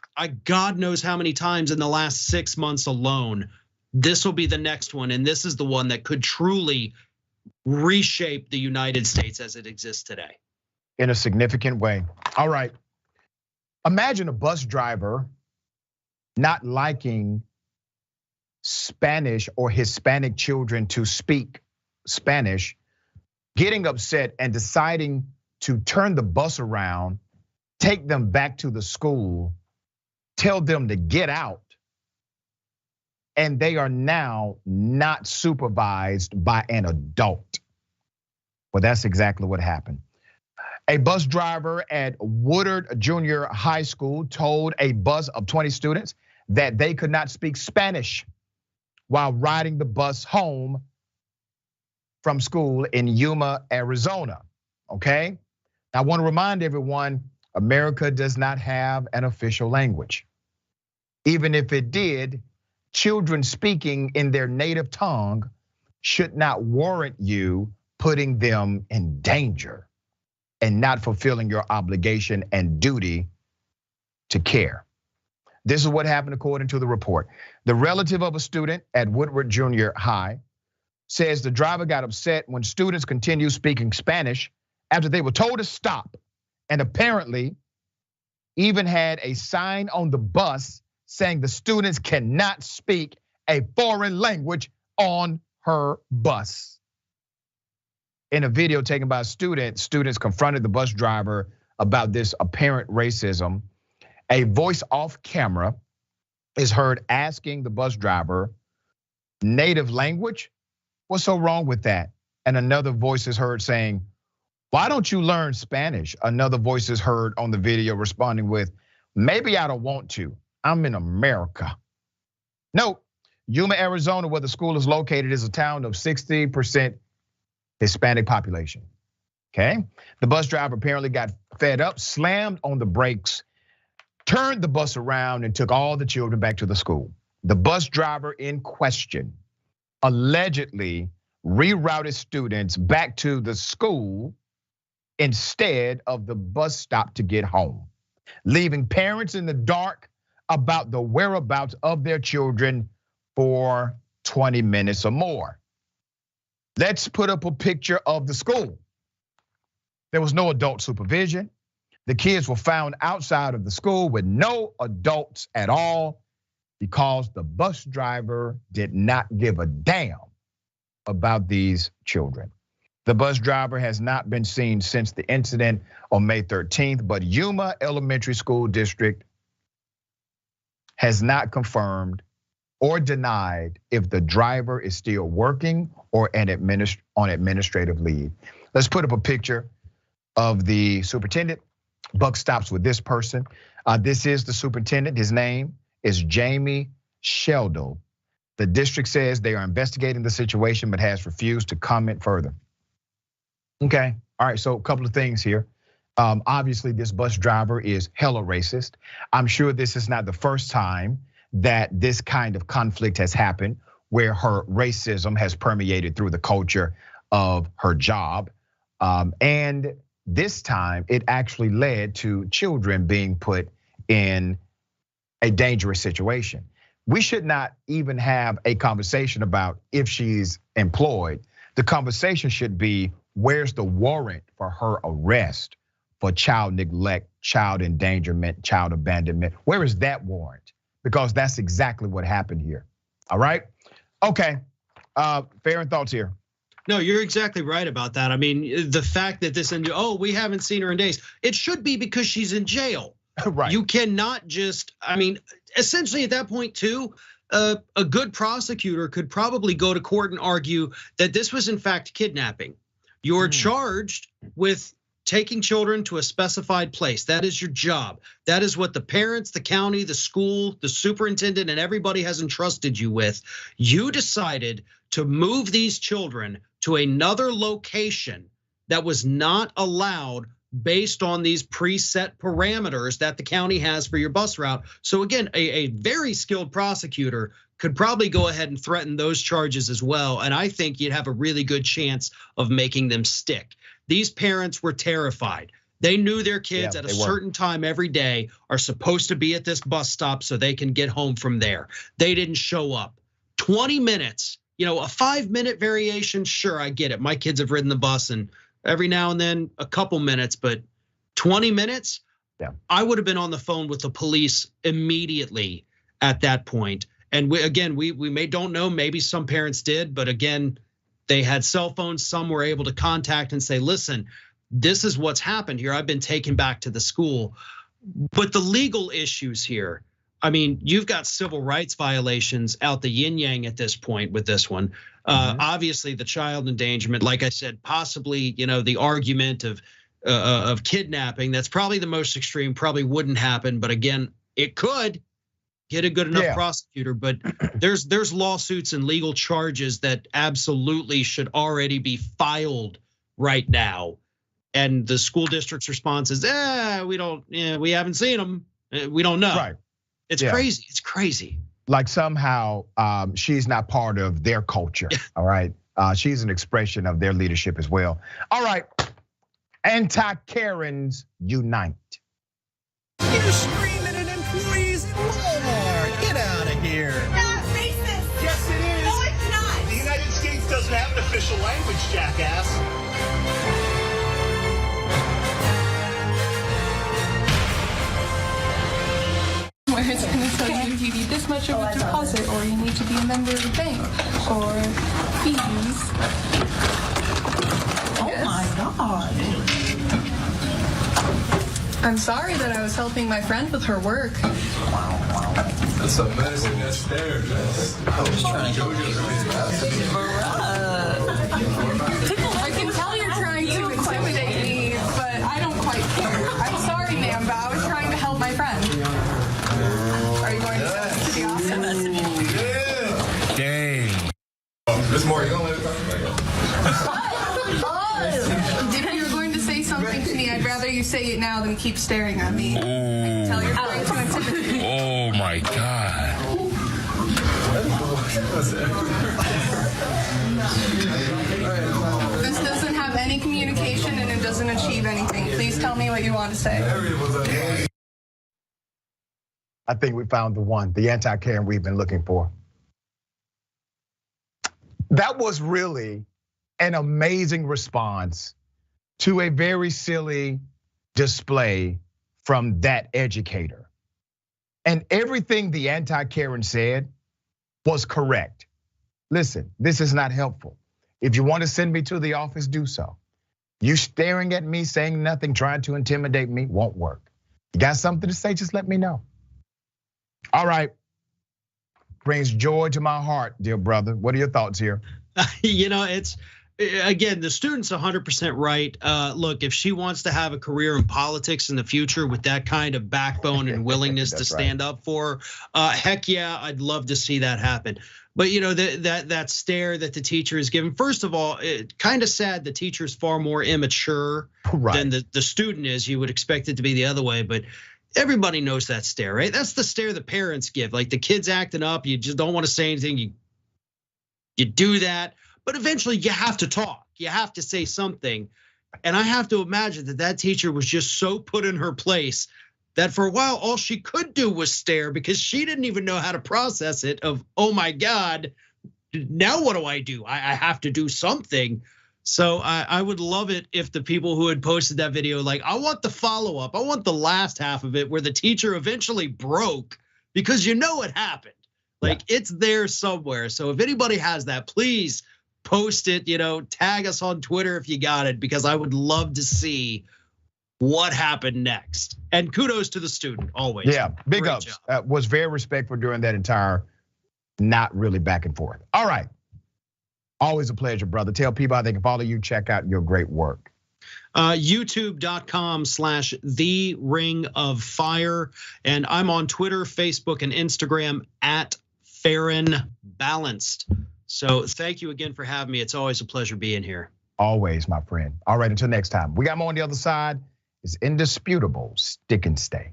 God knows how many times in the last 6 months alone. This will be the next one, and this is the one that could truly reshape the United States as it exists today. In a significant way. All right, imagine a bus driver not liking Spanish or Hispanic children to speak Spanish, getting upset and deciding to turn the bus around, take them back to the school, tell them to get out, and they are now not supervised by an adult. Well, that's exactly what happened. A bus driver at Woodard Junior High School told a bus of 20 students that they could not speak Spanish while riding the bus home from school in Yuma, Arizona, okay? I want to remind everyone, America does not have an official language. Even if it did, children speaking in their native tongue should not warrant you putting them in danger and not fulfilling your obligation and duty to care. This is what happened according to the report. The relative of a student at Woodward Junior High says the driver got upset when students continued speaking Spanish after they were told to stop, and apparently even had a sign on the bus saying the students cannot speak a foreign language on her bus. In a video taken by a student, students confronted the bus driver about this apparent racism. A voice off camera is heard asking the bus driver, native language? What's so wrong with that? And another voice is heard saying, why don't you learn Spanish? Another voice is heard on the video responding with, maybe I don't want to. I'm in America. Note, Yuma, Arizona, where the school is located, is a town of 60% Hispanic population, okay? The bus driver apparently got fed up, slammed on the brakes, turned the bus around and took all the children back to the school. The bus driver in question allegedly rerouted students back to the school instead of the bus stop to get home, leaving parents in the dark about the whereabouts of their children for 20 minutes or more. Let's put up a picture of the school. There was no adult supervision. The kids were found outside of the school with no adults at all because the bus driver did not give a damn about these children. The bus driver has not been seen since the incident on May 13th, but Yuma Elementary School District has not confirmed or denied if the driver is still working or on administrative leave. Let's put up a picture of the superintendent. Buck stops with this person. This is the superintendent. His name is Jamie Shantel. The district says they are investigating the situation, but has refused to comment further. Okay, all right, so a couple of things here. Obviously, this bus driver is hella racist. I'm sure this is not the first time that this kind of conflict has happened, where her racism has permeated through the culture of her job. And this time, it actually led to children being put in a dangerous situation. We should not even have a conversation about if she's employed. The conversation should be, where's the warrant for her arrest for child neglect, child endangerment, child abandonment? Where is that warrant? Because that's exactly what happened here. All right, okay, fair and thoughts here. No, you're exactly right about that. I mean, the fact that this, we haven't seen her in days. It should be because she's in jail. Right. You cannot just, I mean, essentially at that point too, a good prosecutor could probably go to court and argue that this was in fact kidnapping. You're charged with taking children to a specified place. That is your job. That is what the parents, the county, the school, the superintendent, and everybody has entrusted you with. You decided to move these children to another location that was not allowed based on these preset parameters that the county has for your bus route. So again, a very skilled prosecutor could probably go ahead and threaten those charges as well. And I think you'd have a really good chance of making them stick. These parents were terrified. They knew their kids at a certain time every day are supposed to be at this bus stop so they can get home from there. They didn't show up. 20 minutes, a 5-minute variation, sure, I get it. My kids have ridden the bus and every now and then a couple minutes, but 20 minutes, I would have been on the phone with the police immediately at that point. And we don't know, maybe some parents did, but again, they had cell phones. Some were able to contact and say, listen, this is what's happened here. I've been taken back to the school. But the legal issues here I mean, you've got civil rights violations out the yin yang at this point with this one. Obviously, the child endangerment, like I said, possibly, the argument of kidnapping. That's probably the most extreme. Probably wouldn't happen, but again, it could get a good enough prosecutor. But there's lawsuits and legal charges that absolutely should already be filed right now. And the school district's response is, we haven't seen them. We don't know. Right. It's crazy. It's crazy. Like somehow she's not part of their culture. All right. She's an expression of their leadership as well. All right. Anti-Karens unite. You're screaming at employees in Walmart. Get out of here. That's racist. Yes, it is. No, it's not. The United States doesn't have an official language, jackass. Where it's going to tell you if you need this much of a deposit, or you need to be a member of the bank, or fees. Oh my God. I'm sorry that I was helping my friend with her work. That's amazing. That's there. I can tell you're trying to intimidate me, but I don't quite care. I'm sorry, ma'am, but I was trying to help my friend. Are you going to send me to the office? Yeah. Dang. There's more. You don't let it talk If you're going to say something to me, I'd rather you say it now than keep staring at me. I can tell you're trying to intimidate me. Oh my God. This doesn't have any communication and it doesn't achieve anything. Please tell me what you want to say. I think we found the one, the anti-Karen we've been looking for. That was really an amazing response to a very silly display from that educator. And everything the anti-Karen said was correct. Listen, this is not helpful. If you want to send me to the office, do so. You staring at me, saying nothing, trying to intimidate me won't work. You got something to say, just let me know. All right, brings joy to my heart, dear brother. What are your thoughts here? It's, again, the student's 100% right. Look, if she wants to have a career in politics in the future with that kind of backbone and willingness to stand up for her, heck yeah, I'd love to see that happen. But that stare that the teacher is given, first of all, it kind of sad the teacher's far more immature than the student is. You would expect it to be the other way, but everybody knows that stare, right? That's the stare the parents give. Like the kid's acting up, you just don't want to say anything. You do that, but eventually you have to talk. You have to say something. And I have to imagine that teacher was just so put in her place that for a while, all she could do was stare because she didn't even know how to process it of, oh my God, now what do? I have to do something. So I would love it if the people who had posted that video, like, I want the follow up. I want the last half of it where the teacher eventually broke because it happened. Like it's there somewhere. So if anybody has that, please post it, tag us on Twitter if you got it, because I would love to see what happened next. And kudos to the student always. Yeah, big ups. Was very respectful during that entire not really back and forth. All right. Always a pleasure, brother. Tell people how they can follow you, check out your great work. YouTube.com/The Ring of Fire. And I'm on Twitter, Facebook, and Instagram @FarronBalanced. So thank you again for having me. It's always a pleasure being here. Always, my friend. All right, until next time. We got more on the other side. It's indisputable. Stick and stay.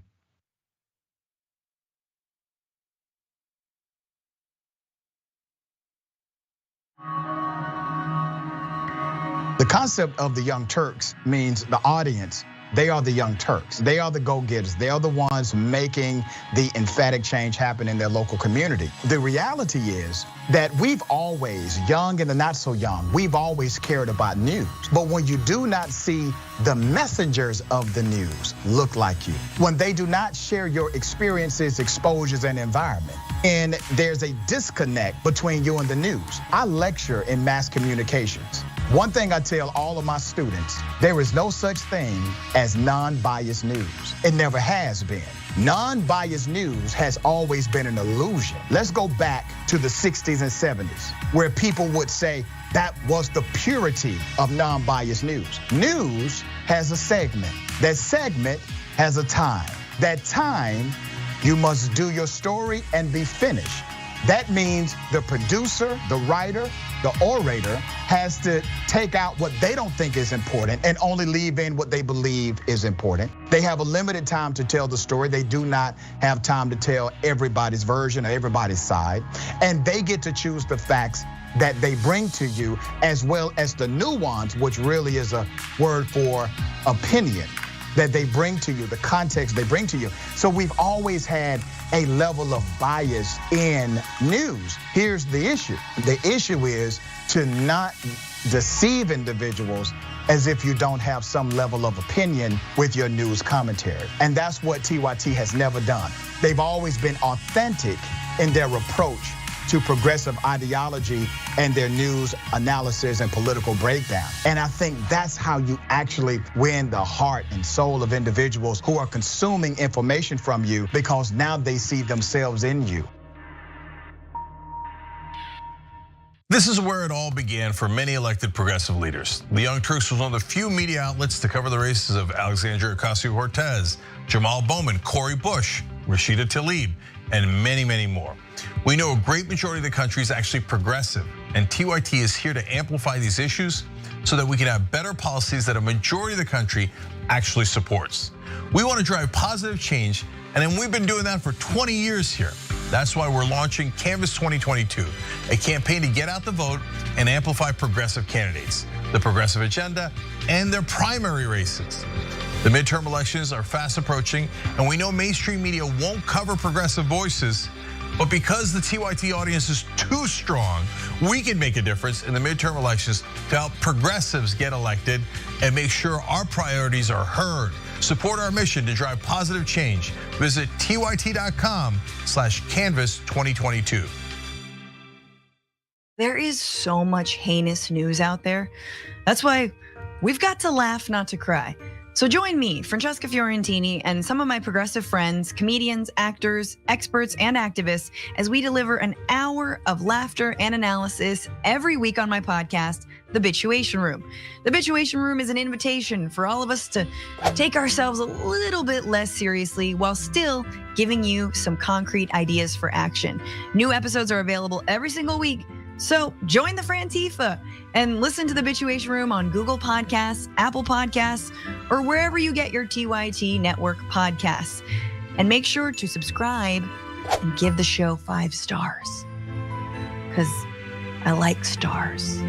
The concept of the Young Turks means the audience, they are the Young Turks. They are the go-getters. They are the ones making the emphatic change happen in their local community. The reality is that we've always, young and the not so young, we've always cared about news. But when you do not see the messengers of the news look like you, when they do not share your experiences, exposures, and environment, and there's a disconnect between you and the news. I lecture in mass communications. One thing I tell all of my students, there is no such thing as non-biased news. It never has been. Non-biased news has always been an illusion. Let's go back to the 60s and 70s, where people would say that was the purity of non-biased news. News has a segment. That segment has a time. That time, you must do your story and be finished. That means the producer, the writer, the orator has to take out what they don't think is important and only leave in what they believe is important. They have a limited time to tell the story. They do not have time to tell everybody's version or everybody's side. And they get to choose the facts that they bring to you, as well as the nuance, which really is a word for opinion, that they bring to you, the context they bring to you. So we've always had a level of bias in news. Here's the issue. The issue is to not deceive individuals as if you don't have some level of opinion with your news commentary. And that's what TYT has never done. They've always been authentic in their approach to progressive ideology and their news analysis and political breakdown. And I think that's how you actually win the heart and soul of individuals who are consuming information from you, because now they see themselves in you. This is where it all began for many elected progressive leaders. The Young Turks was one of the few media outlets to cover the races of Alexandria Ocasio-Cortez, Jamal Bowman, Cori Bush, Rashida Tlaib, and many, many more. We know a great majority of the country is actually progressive, and TYT is here to amplify these issues so that we can have better policies that a majority of the country actually supports. We want to drive positive change, and then we've been doing that for 20 years here. That's why we're launching Canvas 2022, a campaign to get out the vote and amplify progressive candidates, the progressive agenda, and their primary races. The midterm elections are fast approaching, and we know mainstream media won't cover progressive voices, but because the TYT audience is too strong, we can make a difference in the midterm elections to help progressives get elected and make sure our priorities are heard. Support our mission to drive positive change. Visit tyt.com/canvas2022. There is so much heinous news out there. That's why we've got to laugh, not to cry. So join me, Francesca Fiorentini, and some of my progressive friends, comedians, actors, experts, and activists, as we deliver an hour of laughter and analysis every week on my podcast, The Bituation Room. The Bituation Room is an invitation for all of us to take ourselves a little bit less seriously while still giving you some concrete ideas for action. New episodes are available every single week. So join the Frantifa and listen to The Bituation Room on Google Podcasts, Apple Podcasts, or wherever you get your TYT network podcasts. And make sure to subscribe and give the show 5 stars, because I like stars.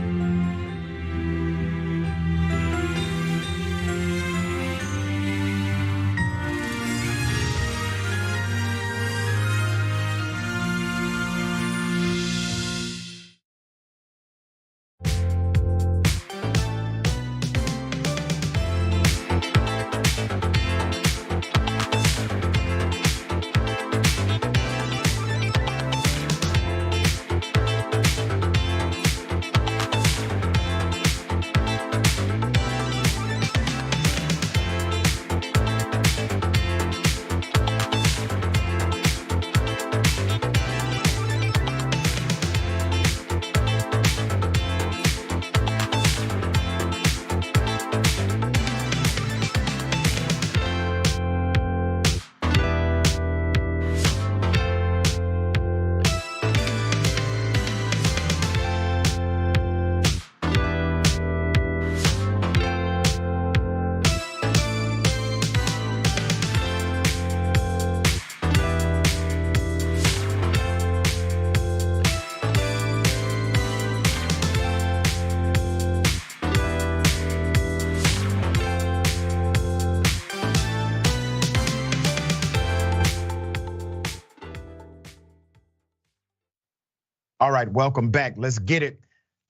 All right, welcome back. Let's get it.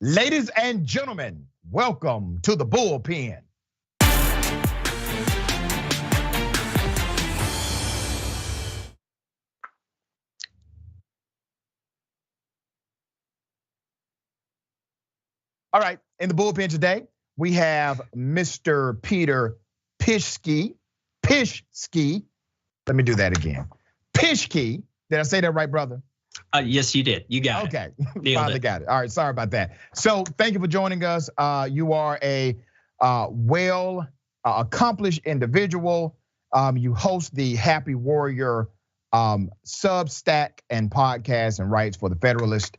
Ladies and gentlemen, welcome to the bullpen. All right, in the bullpen today, we have Mr. Peter Pischke. Let me do that again. Pischke. Did I say that right, brother? Yes, you did. You got it. Okay, finally got it. All right, sorry about that. So thank you for joining us. You are a well accomplished individual. You host the Happy Warrior Substack and podcast and writes for the Federalist.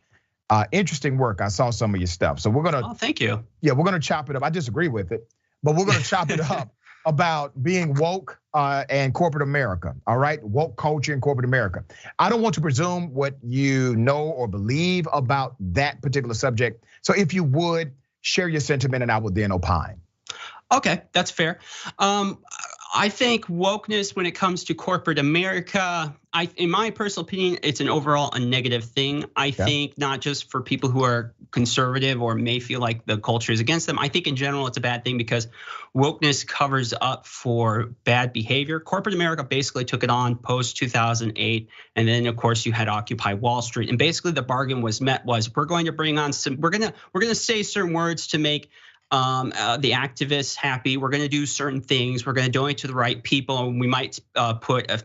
Interesting work. I saw some of your stuff. So we're gonna. Oh, thank you. Yeah, we're gonna chop it up. I disagree with it, but we're gonna chop it up about being woke and corporate America. All right, woke culture and corporate America. I don't want to presume what you know or believe about that particular subject. So if you would share your sentiment, and I will then opine. Okay, that's fair. I think wokeness, when it comes to corporate America, in my personal opinion, it's an overall a negative thing. I think not just for people who are conservative or may feel like the culture is against them. I think in general it's a bad thing because wokeness covers up for bad behavior. Corporate America basically took it on post 2008, and then of course you had Occupy Wall Street, and basically the bargain was we're going to bring on some, we're gonna say certain words to make the activists happy. We're going to do certain things. We're going to donate to the right people, and we might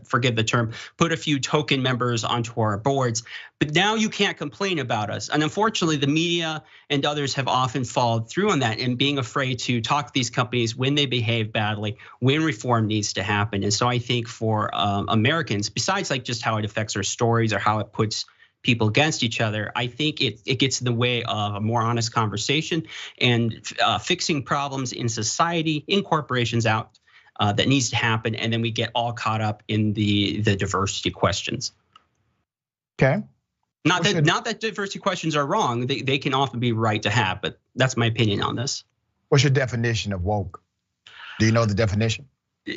forgive the term, put a few token members onto our boards. But now you can't complain about us. And unfortunately, the media and others have often followed through on that and being afraid to talk to these companies when they behave badly, when reform needs to happen. And so I think for Americans, besides like just how it affects our stories or how it puts people against each other, I think it gets in the way of a more honest conversation and fixing problems in society, in corporations out that needs to happen, and then we get all caught up in the diversity questions. Okay. Not that diversity questions are wrong; they can often be right to have, but that's my opinion on this. What's your definition of woke? Do you know the definition?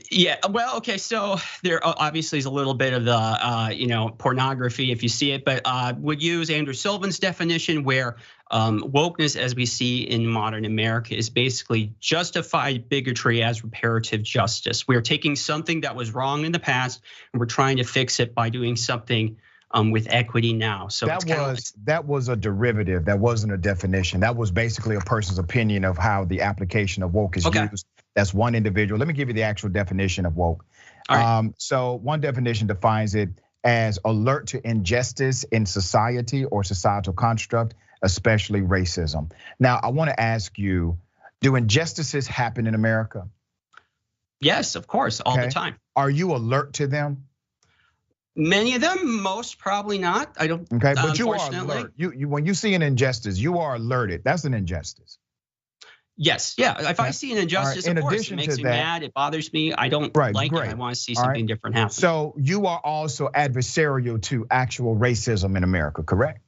Yeah, well, okay, so there obviously is a little bit of the pornography if you see it, but would use Andrew Sullivan's definition where wokeness, as we see in modern America, is basically justified bigotry as reparative justice. We're taking something that was wrong in the past and we're trying to fix it by doing something with equity now. So that was a derivative. That wasn't a definition. That was basically a person's opinion of how the application of woke is used. That's one individual. Let me give you the actual definition of woke. So one definition defines it as alert to injustice in society or societal construct, especially racism. Now, I want to ask you, do injustices happen in America? Yes, of course, all the time. Are you alert to them? Many of them, most probably not. I don't. Okay, but you are alert. You when you see an injustice, you are alerted. That's an injustice. Yes, yeah. If I see an injustice, of course, it makes me mad. It bothers me. I don't like it. I want to see something different happen. So you are also adversarial to actual racism in America, correct?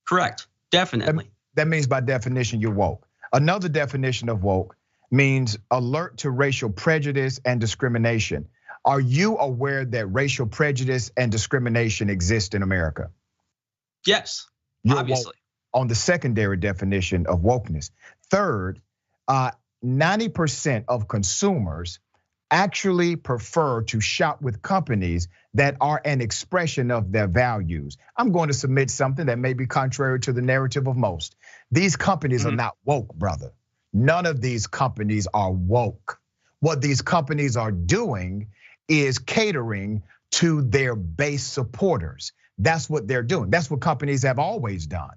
Correct, definitely. That means by definition you're woke. Another definition of woke means alert to racial prejudice and discrimination. Are you aware that racial prejudice and discrimination exist in America? Yes, obviously. On the secondary definition of wokeness. Third, 90% of consumers actually prefer to shop with companies that are an expression of their values. I'm going to submit something that may be contrary to the narrative of most. These companies are not woke, brother. None of these companies are woke. What these companies are doing is catering to their base supporters. That's what they're doing. That's what companies have always done.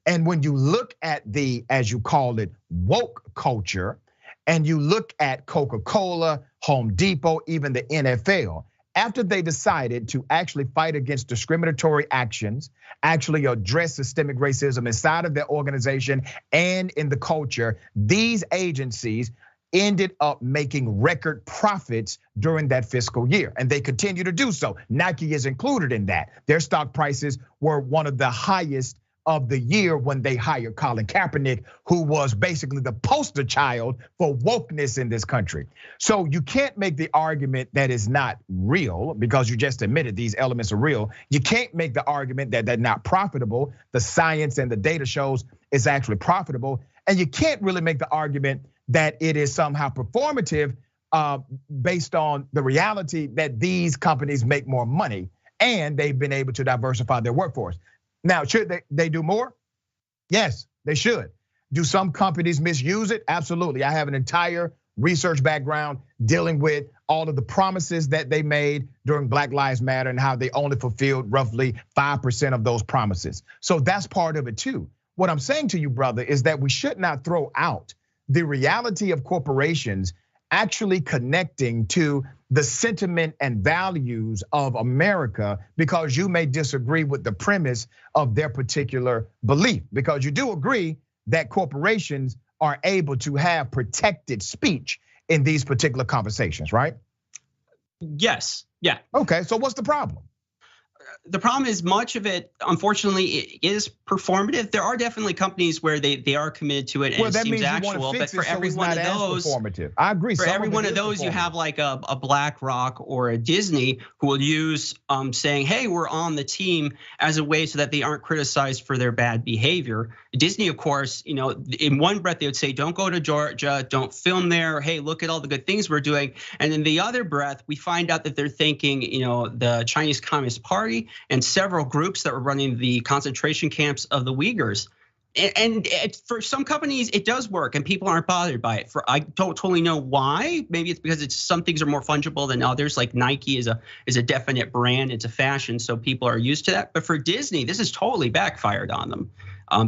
And when you look at the, as you call it, woke culture, and you look at Coca-Cola, Home Depot, even the NFL, after they decided to actually fight against discriminatory actions, actually address systemic racism inside of their organization and in the culture, these agencies ended up making record profits during that fiscal year, and they continue to do so. Nike is included in that. Their stock prices were one of the highest of the year when they hired Colin Kaepernick, who was basically the poster child for wokeness in this country. So you can't make the argument that is not real because you just admitted these elements are real. You can't make the argument that they're not profitable. The science and the data shows it's actually profitable. And you can't really make the argument that it is somehow performative based on the reality that these companies make more money and they've been able to diversify their workforce. Now, should they do more? Yes, they should. Do some companies misuse it? Absolutely. I have an entire research background dealing with all of the promises that they made during Black Lives Matter and how they only fulfilled roughly 5% of those promises. So that's part of it too. What I'm saying to you, brother, is that we should not throw out the reality of corporations actually connecting to the sentiment and values of America because you may disagree with the premise of their particular belief. Because you do agree that corporations are able to have protected speech in these particular conversations, right? Yes, yeah. Okay, so what's the problem? The problem is much of it, unfortunately, it is performative. There are definitely companies where they are committed to it and it seems actual, but for every one of those, I agree. For every one of those, you have like a BlackRock or a Disney who will use saying, "Hey, we're on the team" as a way so that they aren't criticized for their bad behavior. Disney, of course, in one breath they would say, "Don't go to Georgia, don't film there. Hey, look at all the good things we're doing," and in the other breath, we find out that they're thanking, the Chinese Communist Party and several groups that were running the concentration camps of the Uyghurs. And for some companies, it does work and people aren't bothered by it. I don't totally know why. Maybe it's because some things are more fungible than others. Like Nike is a definite brand, it's a fashion, so people are used to that. But for Disney, this is totally backfired on them.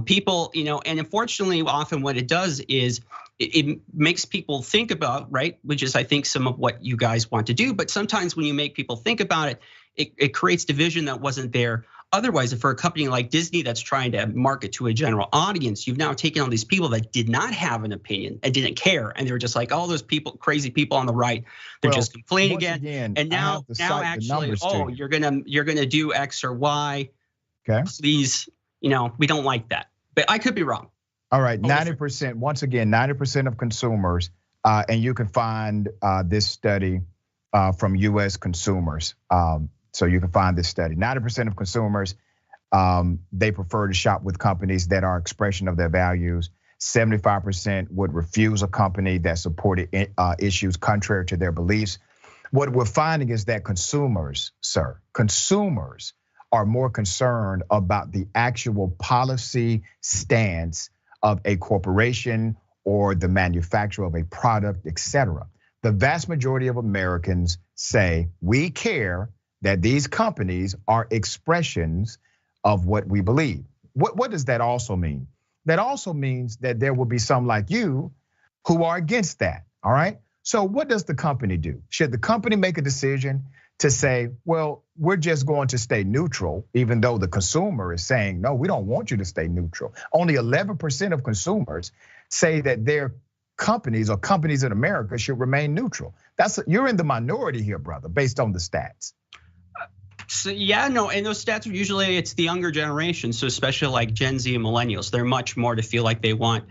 People, and unfortunately, often what it does is it makes people think about, right, which is I think some of what you guys want to do. But sometimes when you make people think about it, it creates division that wasn't there otherwise. For a company like Disney that's trying to market to a general audience, you've now taken on these people that did not have an opinion and didn't care, and they were just like all those people, crazy people on the right, they're just complaining again. And now actually, you're gonna do X or Y. Okay. Please, we don't like that, but I could be wrong. All right, 90%. Once again, 90% of consumers, and you can find this study from U.S. consumers. So you can find this study. 90% of consumers, they prefer to shop with companies that are expression of their values. 75% would refuse a company that supported issues contrary to their beliefs. What we're finding is that consumers are more concerned about the actual policy stance of a corporation or the manufacturer of a product, etc. The vast majority of Americans say we care that these companies are expressions of what we believe. What does that also mean? That also means that there will be some like you who are against that, all right? So what does the company do? Should the company make a decision to say, well, we're just going to stay neutral, even though the consumer is saying, no, we don't want you to stay neutral. Only 11% of consumers say that their companies or companies in America should remain neutral. You're in the minority here, brother, based on the stats. So and those stats are usually it's the younger generation. So especially like Gen Z and millennials, they're much more to feel like they want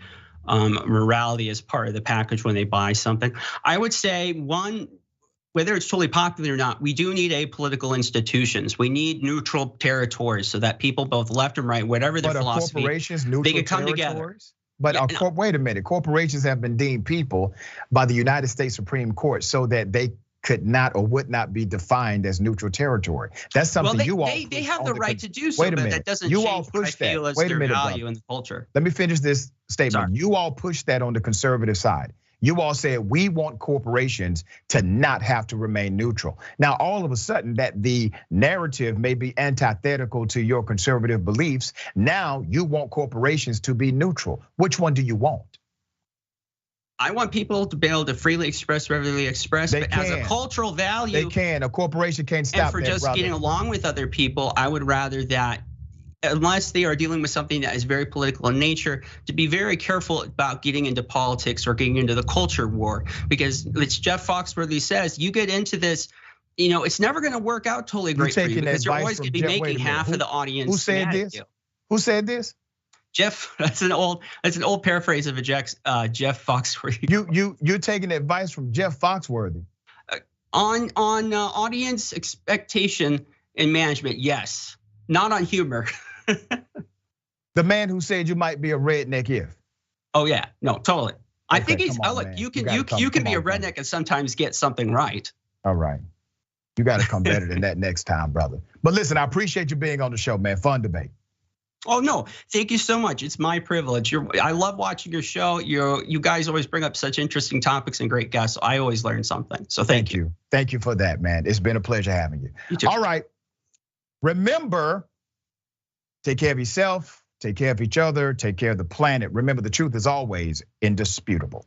morality as part of the package when they buy something. I would say whether it's totally popular or not, we do need apolitical institutions. We need neutral territories so that people, both left and right, whatever their philosophy, they can come together. But wait a minute, corporations have been deemed people by the United States Supreme Court so that they could not or would not be defined as neutral territory. That's something they have the right to do so. Wait a minute, but that doesn't change what I feel as their value in the culture. Let me finish this statement. You all push that on the conservative side. You all said we want corporations to not have to remain neutral. Now, all of a sudden that the narrative may be antithetical to your conservative beliefs. Now you want corporations to be neutral. Which one do you want? I want people to be able to freely express, readily express, but as a cultural value. They can, a corporation can't stop that, brother. And for just getting along with other people, I would rather that, unless they are dealing with something that is very political in nature, to be very careful about getting into politics or getting into the culture war. Because it's Jeff Foxworthy says, you get into this, it's never gonna work out totally great for you because you're always gonna be making half of the audience. Who said this? Who said this? Jeff, that's an old paraphrase of a Jeff Foxworthy. You're taking advice from Jeff Foxworthy. On audience expectation and management, yes. Not on humor. The man who said you might be a redneck if. Oh yeah, no, totally. I think he's look, you can be a redneck and sometimes get something right. All right. You got to come better than that next time, brother. But listen, I appreciate you being on the show, man. Fun debate. Oh no, thank you so much. It's my privilege. I love watching your show. You guys always bring up such interesting topics and great guests. So I always learn something. So thank you. Thank you for that, man. It's been a pleasure having you. You too. All right. Remember, take care of yourself, take care of each other, take care of the planet. Remember, the truth is always indisputable.